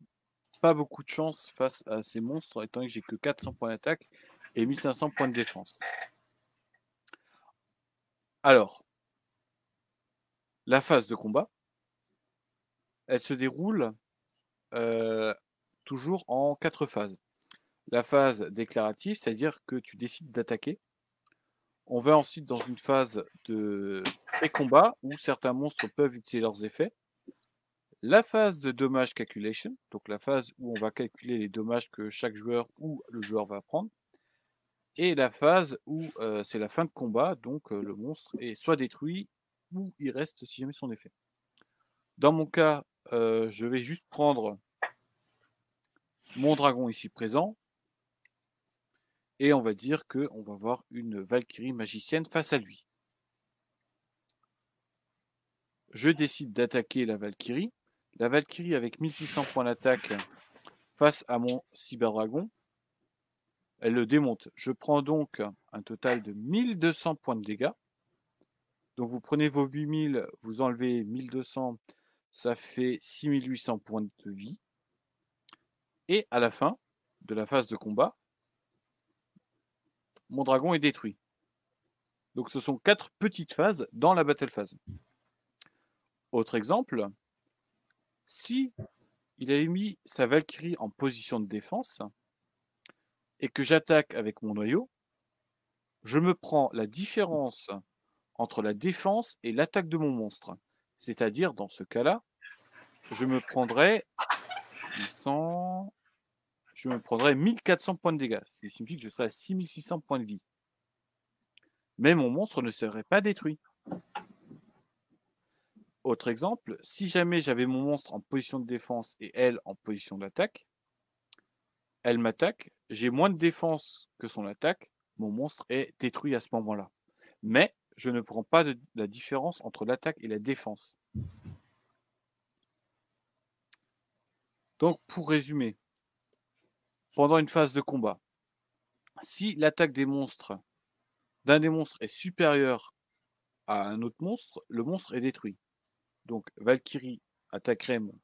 pas beaucoup de chance face à ces monstres, étant donné que j'ai que 400 points d'attaque et 1500 points de défense. Alors, la phase de combat, elle se déroule toujours en 4 phases. La phase déclarative, c'est-à-dire que tu décides d'attaquer. On va ensuite dans une phase de pré-combat où certains monstres peuvent utiliser leurs effets. La phase de dommage calculation, donc la phase où on va calculer les dommages que chaque joueur ou le joueur va prendre. Et la phase où c'est la fin de combat, donc le monstre est soit détruit ou il reste si jamais son effet. Dans mon cas, je vais juste prendre mon dragon ici présent Et on va dire qu'on va avoir une Valkyrie magicienne face à lui. Je décide d'attaquer la Valkyrie. La Valkyrie avec 1600 points d'attaque face à mon Cyberdragon. Elle le démonte. Je prends donc un total de 1200 points de dégâts. Donc vous prenez vos 8000, vous enlevez 1200, ça fait 6800 points de vie. Et à la fin de la phase de combat, mon dragon est détruit. Donc ce sont 4 petites phases dans la battle phase. Autre exemple, si il avait mis sa Valkyrie en position de défense et que j'attaque avec mon noyau, je me prends la différence entre la défense et l'attaque de mon monstre. C'est-à-dire, dans ce cas-là, je me prendrais 1400 points de dégâts, ce qui signifie que je serais à 6600 points de vie. Mais mon monstre ne serait pas détruit. Autre exemple, si jamais j'avais mon monstre en position de défense et elle en position d'attaque, elle m'attaque, j'ai moins de défense que son attaque, mon monstre est détruit à ce moment-là. Mais je ne prends pas la différence entre l'attaque et la défense. Donc, pour résumer, pendant une phase de combat, si l'attaque d'un des monstres est supérieure à un autre monstre, le monstre est détruit. Donc, Valkyrie attaquerait mon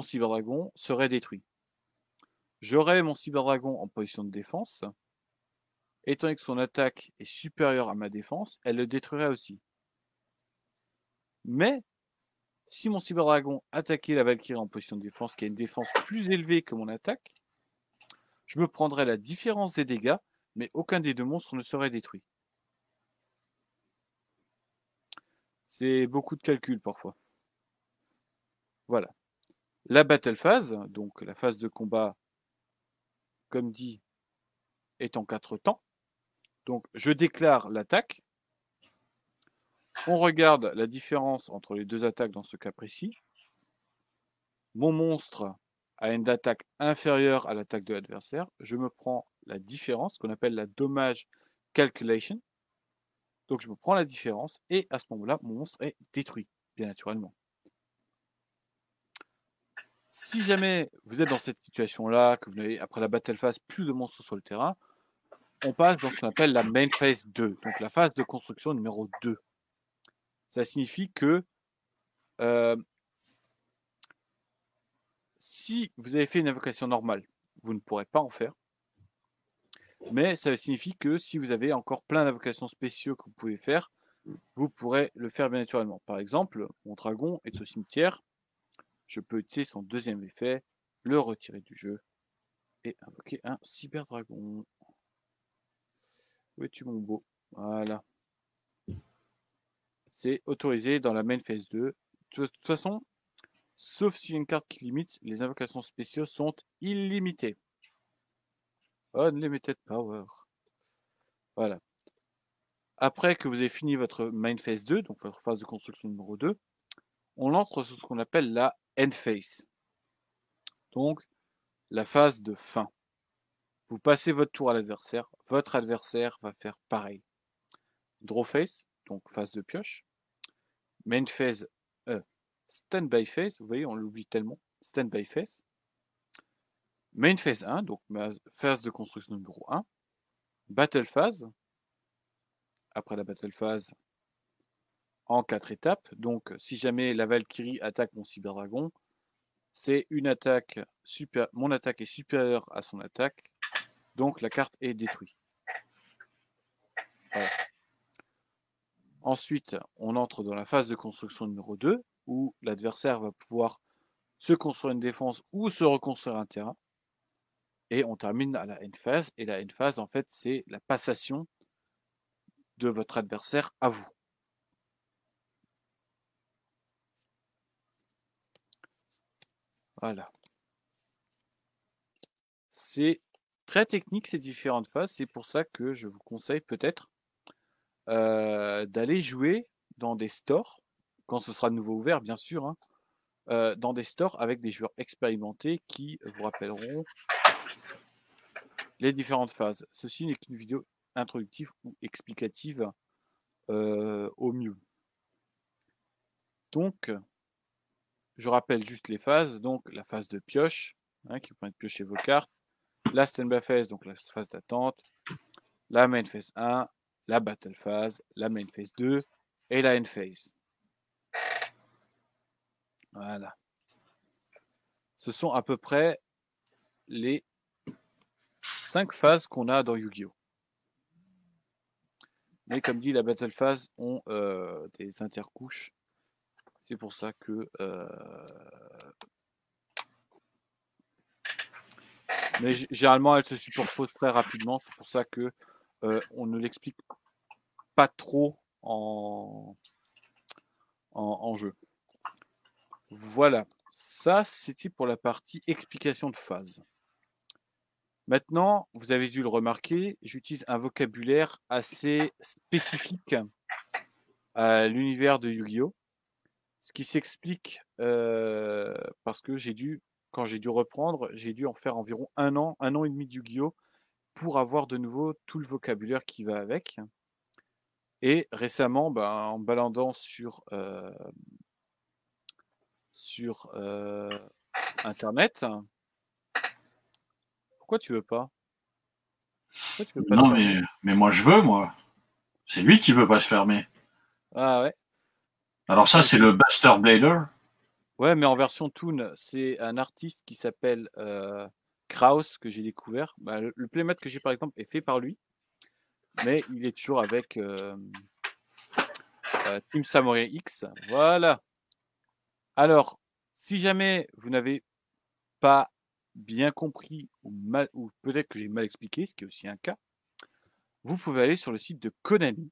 Cyberdragon serait détruit. J'aurais mon Cyberdragon en position de défense. Étant donné que son attaque est supérieure à ma défense, elle le détruirait aussi. Mais si mon Cyberdragon attaquait la Valkyrie en position de défense, qui a une défense plus élevée que mon attaque, je me prendrais la différence des dégâts, mais aucun des deux monstres ne serait détruit. C'est beaucoup de calculs parfois. Voilà. La battle phase, donc la phase de combat, comme dit, est en 4 temps. Donc je déclare l'attaque. On regarde la différence entre les deux attaques dans ce cas précis. Mon monstre a une attaque inférieure à l'attaque de l'adversaire. Je me prends la différence, qu'on appelle la dommage calculation. Donc je me prends la différence et à ce moment-là, mon monstre est détruit, bien naturellement. Si jamais vous êtes dans cette situation-là, que vous n'avez, après la battle phase, plus de monstres sur le terrain, on passe dans ce qu'on appelle la main phase 2, donc la phase de construction numéro 2. Ça signifie que si vous avez fait une invocation normale, vous ne pourrez pas en faire. Mais ça signifie que si vous avez encore plein d'invocations spéciaux que vous pouvez faire, vous pourrez le faire bien naturellement. Par exemple, mon dragon est au cimetière. Je peux utiliser son deuxième effet, le retirer du jeu et invoquer un cyberdragon. Où es-tu, mon beau? Voilà. C'est autorisé dans la main phase 2. De toute façon, sauf s'il y a une carte qui limite, les invocations spéciaux sont illimitées. Unlimited power. Voilà. Après que vous avez fini votre main phase 2, donc votre phase de construction numéro 2, on entre sur ce qu'on appelle la end phase. Donc, la phase de fin. Vous passez votre tour à l'adversaire, votre adversaire va faire pareil. Draw phase, donc phase de pioche. Main phase, stand-by phase, vous voyez, on l'oublie tellement. Stand-by phase. Main phase 1, donc ma phase de construction numéro 1. Battle phase. Après la battle phase, en 4 étapes. Donc, si jamais la Valkyrie attaque mon Cyberdragon, c'est une attaque mon attaque est supérieure à son attaque, donc la carte est détruite. Voilà. Ensuite, on entre dans la phase de construction numéro 2, où l'adversaire va pouvoir se construire une défense ou se reconstruire un terrain. Et on termine à la end phase. Et la end phase, en fait, c'est la passation de votre adversaire à vous. Voilà. C'est très technique ces différentes phases. C'est pour ça que je vous conseille peut-être d'aller jouer dans des stores, quand ce sera de nouveau ouvert, bien sûr, hein, dans des stores avec des joueurs expérimentés qui vous rappelleront les différentes phases. Ceci n'est qu'une vidéo introductive ou explicative au mieux. Donc, je rappelle juste les phases. Donc, la phase de pioche, qui vous permet de piocher vos cartes. La standby phase, donc la phase d'attente. La main phase 1, la battle phase, la main phase 2 et la end phase. Voilà. Ce sont à peu près les 5 phases qu'on a dans Yu-Gi-Oh! Mais comme dit, la battle phase ont des intercouches. C'est pour ça que... Mais généralement, elles se superposent très rapidement. C'est pour ça que on ne l'explique pas trop en jeu. Voilà. Ça, c'était pour la partie explication de phase. Maintenant, vous avez dû le remarquer, j'utilise un vocabulaire assez spécifique à l'univers de Yu-Gi-Oh! Ce qui s'explique parce que quand j'ai dû reprendre, j'ai dû en faire environ un an et demi de Yu-Gi-Oh! Pour avoir de nouveau tout le vocabulaire qui va avec. Et récemment, en me baladant sur Internet. Pourquoi tu veux pas? Pourquoi tu veux pas te Non, fermer? mais moi je veux, moi. C'est lui qui veut pas se fermer. Ah ouais. Alors ça, c'est le Buster Blader. Ouais, mais en version Toon, c'est un artiste qui s'appelle Kraus que j'ai découvert. Le playmat que j'ai par exemple est fait par lui, mais il est toujours avec Team Samurai X. Voilà. Alors, si jamais vous n'avez pas bien compris ou peut-être que j'ai mal expliqué, ce qui est aussi un cas, vous pouvez aller sur le site de Konami.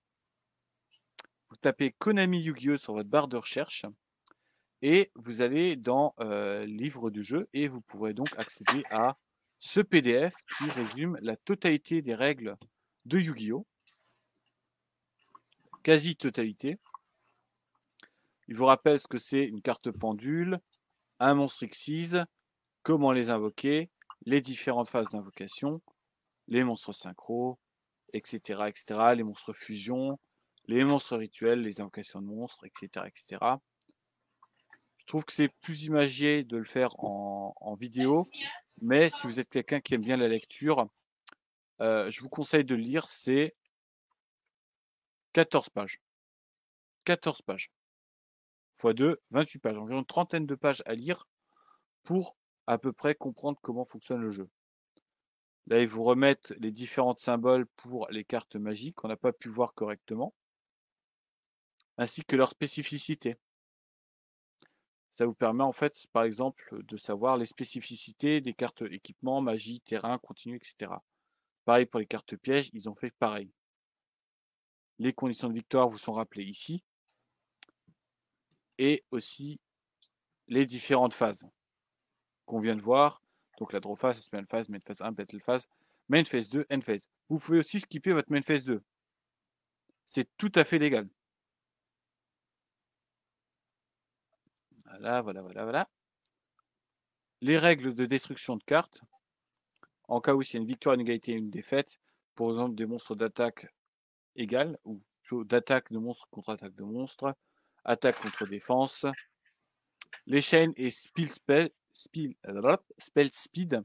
Vous tapez Konami Yu-Gi-Oh! Sur votre barre de recherche et vous allez dans livre du jeu et vous pourrez donc accéder à ce PDF qui résume la totalité des règles de Yu-Gi-Oh! Quasi-totalité. Il vous rappelle ce que c'est une carte pendule, un monstre Xyz, comment les invoquer, les différentes phases d'invocation, les monstres synchro, etc., etc., les monstres fusion, les monstres rituels, les invocations de monstres, etc., etc. Je trouve que c'est plus imagé de le faire en vidéo, mais si vous êtes quelqu'un qui aime bien la lecture, je vous conseille de le lire, c'est 14 pages. 14 pages. Fois 2, 28 pages. Environ une trentaine de pages à lire pour à peu près comprendre comment fonctionne le jeu. Là, ils vous remettent les différents symboles pour les cartes magiques qu'on n'a pas pu voir correctement, ainsi que leurs spécificités. Ça vous permet en fait, par exemple, de savoir les spécificités des cartes équipement, magie, terrain, continu, etc. Pareil pour les cartes pièges, ils ont fait pareil. Les conditions de victoire vous sont rappelées ici. Et aussi les différentes phases qu'on vient de voir. Donc la draw phase, spell phase, main phase 1, battle phase, main phase 2, end phase. Vous pouvez aussi skipper votre main phase 2. C'est tout à fait légal. Voilà, voilà, voilà, voilà. Les règles de destruction de cartes. En cas où il y a une victoire, une égalité et une défaite, pour exemple des monstres d'attaque égales, ou plutôt d'attaque de monstres contre attaque de monstres, attaque contre défense. Les chains et spell speed.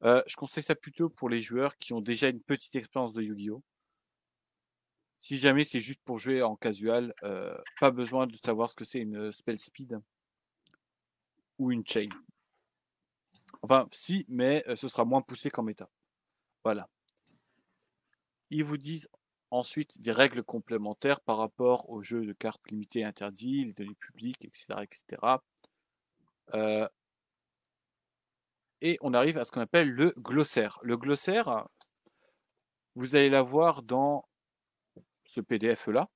Je conseille ça plutôt pour les joueurs qui ont déjà une petite expérience de Yu-Gi-Oh! Si jamais c'est juste pour jouer en casual, pas besoin de savoir ce que c'est une spell speed ou une chain. Enfin, si, mais ce sera moins poussé qu'en méta. Voilà. Ils vous disent ensuite des règles complémentaires par rapport aux jeux de cartes limitées et interdits, les données publiques, etc. etc. Et on arrive à ce qu'on appelle le glossaire. Le glossaire, vous allez l'avoir dans ce PDF-là,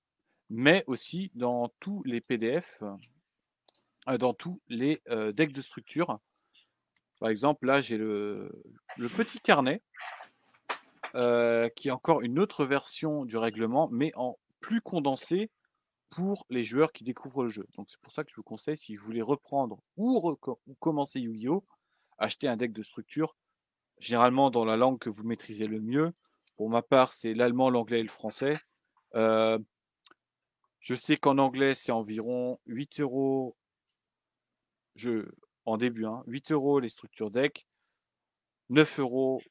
mais aussi dans tous les PDF, dans tous les decks de structure. Par exemple, là, j'ai le petit carnet, qui est encore une autre version du règlement, mais en plus condensé pour les joueurs qui découvrent le jeu. Donc c'est pour ça que je vous conseille, si vous voulez reprendre ou commencer Yu-Gi-Oh!, acheter un deck de structure généralement dans la langue que vous maîtrisez le mieux. Pour ma part, c'est l'allemand, l'anglais et le français. Euh, je sais qu'en anglais, c'est environ 8 euros en début, hein, 8 euros les structures deck, 9 euros,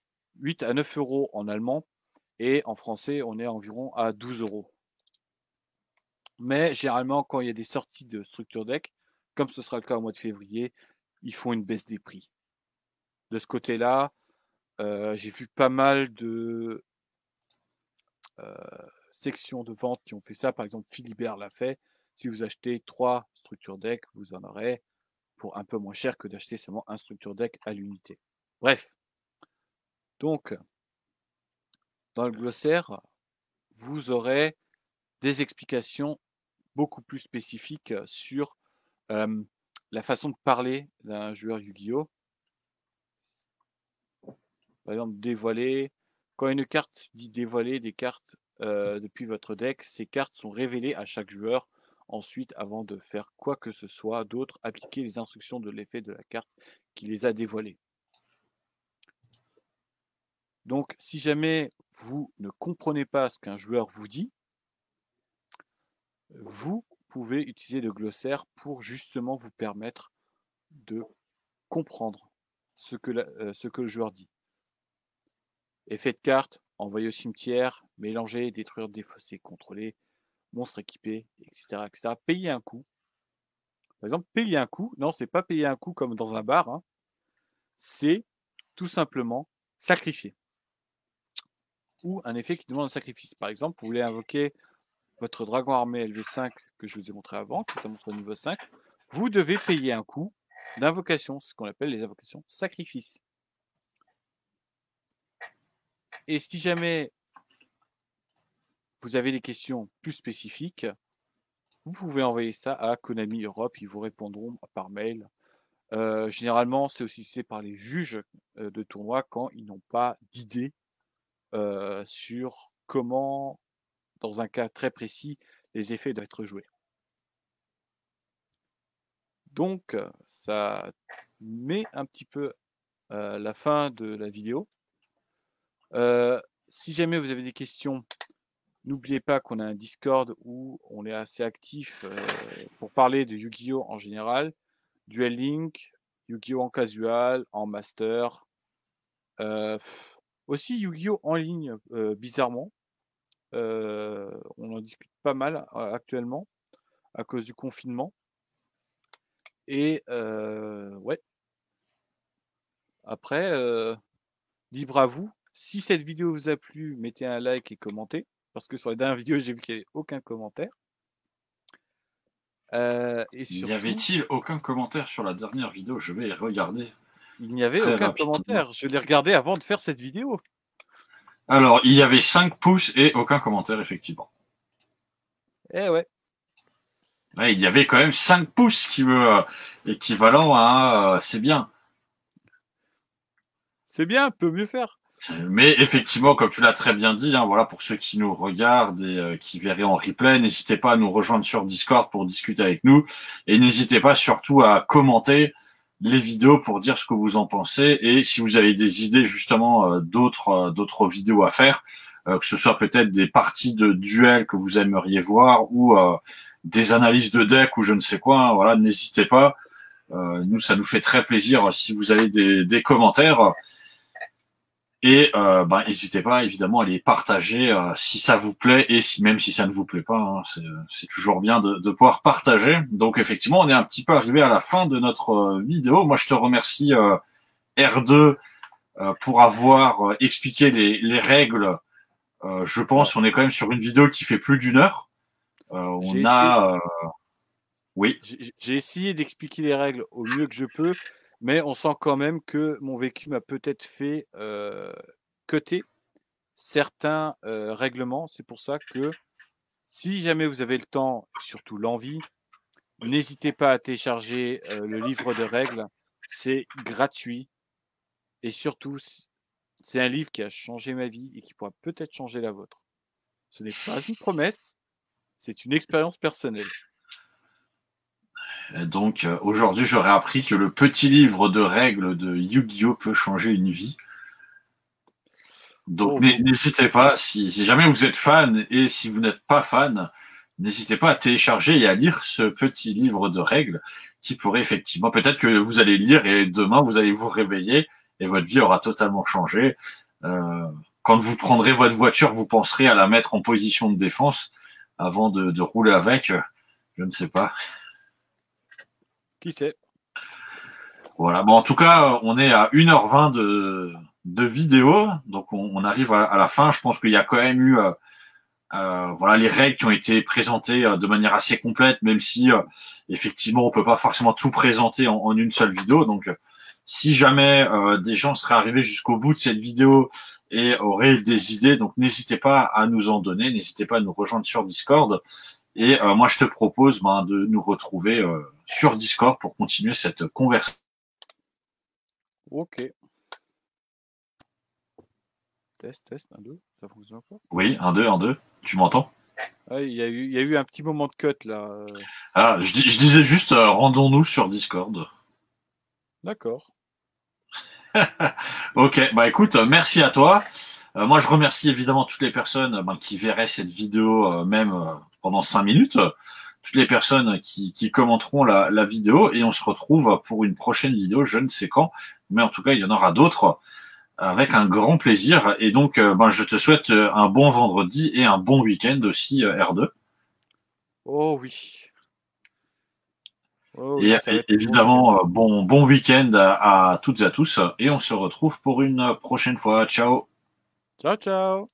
8 à 9 euros en allemand, et en français, on est environ à 12 euros. Mais généralement, quand il y a des sorties de structure deck, comme ce sera le cas au mois de février, ils font une baisse des prix. De ce côté-là, j'ai vu pas mal de sections de vente qui ont fait ça. Par exemple, Philibert l'a fait. Si vous achetez 3 structures deck, vous en aurez pour un peu moins cher que d'acheter seulement un structure deck à l'unité. Bref. Donc, dans le glossaire, vous aurez des explications beaucoup plus spécifiques sur la façon de parler d'un joueur Yu-Gi-Oh! Par exemple, dévoiler. Quand une carte dit dévoiler des cartes depuis votre deck, ces cartes sont révélées à chaque joueur. Ensuite, avant de faire quoi que ce soit d'autre, appliquer les instructions de l'effet de la carte qui les a dévoilées. Donc, si jamais vous ne comprenez pas ce qu'un joueur vous dit, vous pouvez utiliser le glossaire pour justement vous permettre de comprendre ce que le joueur dit. Effet de carte, envoyer au cimetière, mélanger, détruire, défausser, contrôler, monstre équipé, etc., etc. Payer un coup. Par exemple, payer un coup, non, c'est pas payer un coup comme dans un bar, hein. C'est tout simplement sacrifier. Ou un effet qui demande un sacrifice. Par exemple, vous voulez invoquer votre dragon armé LV5 que je vous ai montré avant, qui est un monstre niveau 5. Vous devez payer un coup d'invocation, ce qu'on appelle les invocations sacrifices. Et si jamais vous avez des questions plus spécifiques, vous pouvez envoyer ça à Konami Europe, ils vous répondront par mail. Généralement, c'est aussi fait par les juges de tournoi quand ils n'ont pas d'idée sur comment, dans un cas très précis, les effets doivent être joués. Donc, ça met un petit peu la fin de la vidéo. Si jamais vous avez des questions, n'oubliez pas qu'on a un Discord où on est assez actif pour parler de Yu-Gi-Oh! En général, Duel Link, Yu-Gi-Oh! En casual, en master, aussi Yu-Gi-Oh! En ligne, bizarrement. On en discute pas mal actuellement à cause du confinement. Et ouais. Après, libre à vous. Si cette vidéo vous a plu, mettez un like et commentez. Parce que sur les dernières vidéos, j'ai vu qu'il n'y avait aucun commentaire. Et Y surtout, avait-il aucun commentaire sur la dernière vidéo? Je vais regarder il n'y avait très aucun rapidement. commentaire. Je l'ai regardé avant de faire cette vidéo. Alors, il y avait 5 pouces et aucun commentaire, effectivement. Eh ouais. Ouais, il y avait quand même 5 pouces qui veut équivalent à c'est bien. C'est bien, peut mieux faire. Mais effectivement, comme tu l'as très bien dit, hein, voilà, pour ceux qui nous regardent et qui verraient en replay, n'hésitez pas à nous rejoindre sur Discord pour discuter avec nous. Et n'hésitez pas surtout à commenter les vidéos pour dire ce que vous en pensez. Et si vous avez des idées justement d'autres vidéos à faire, que ce soit peut-être des parties de duel que vous aimeriez voir ou des analyses de deck ou je ne sais quoi, hein, voilà, n'hésitez pas. Nous, ça nous fait très plaisir si vous avez des commentaires. Et n'hésitez pas évidemment à les partager si ça vous plaît et même si ça ne vous plaît pas, hein, c'est toujours bien de pouvoir partager. Donc effectivement, on est un petit peu arrivé à la fin de notre vidéo. Moi, je te remercie R2 pour avoir expliqué les règles. Je pense Alors, qu'on est quand même sur une vidéo qui fait plus d'une heure. j'ai On essayé, a oui. j'ai essayé d'expliquer les règles au mieux que je peux, mais on sent quand même que mon vécu m'a peut-être fait cutter certains règlements. C'est pour ça que si jamais vous avez le temps, surtout l'envie, n'hésitez pas à télécharger le livre de règles. C'est gratuit et surtout, c'est un livre qui a changé ma vie et qui pourra peut-être changer la vôtre. Ce n'est pas une promesse, c'est une expérience personnelle. Donc aujourd'hui, j'aurais appris que le petit livre de règles de Yu-Gi-Oh peut changer une vie. Donc Oh, n'hésitez pas, si jamais vous êtes fan et si vous n'êtes pas fan, n'hésitez pas à télécharger et à lire ce petit livre de règles qui pourrait effectivement, peut-être que vous allez le lire et demain vous allez vous réveiller et votre vie aura totalement changé. Quand vous prendrez votre voiture, vous penserez à la mettre en position de défense avant de rouler avec. Je ne sais pas. qui sait? Voilà. Bon, en tout cas, on est à 1h20 de vidéo, donc on arrive à la fin. Je pense qu'il y a quand même eu voilà les règles qui ont été présentées de manière assez complète, même si effectivement on peut pas forcément tout présenter en une seule vidéo. Donc si jamais des gens seraient arrivés jusqu'au bout de cette vidéo et auraient des idées, donc n'hésitez pas à nous en donner, n'hésitez pas à nous rejoindre sur Discord. Et moi je te propose de nous retrouver sur Discord pour continuer cette conversation. Ok. Test, 1, 2, ça fonctionne encore? Oui, 1, 2, 1, 2. Tu m'entends? Ah, il y a eu un petit moment de cut là. Ah, je disais juste, rendons-nous sur Discord. D'accord. Ok, bah écoute, merci à toi. Moi, je remercie évidemment toutes les personnes qui verraient cette vidéo même pendant 5 minutes, toutes les personnes qui commenteront la vidéo, et on se retrouve pour une prochaine vidéo, je ne sais quand, mais en tout cas, il y en aura d'autres avec un grand plaisir. Et donc, je te souhaite un bon vendredi et un bon week-end aussi, R2. Oh oui. Oh oui, Et ça va être un bon week-end. évidemment, bon week-end à toutes et à tous. Et on se retrouve pour une prochaine fois. Ciao. Ciao, ciao.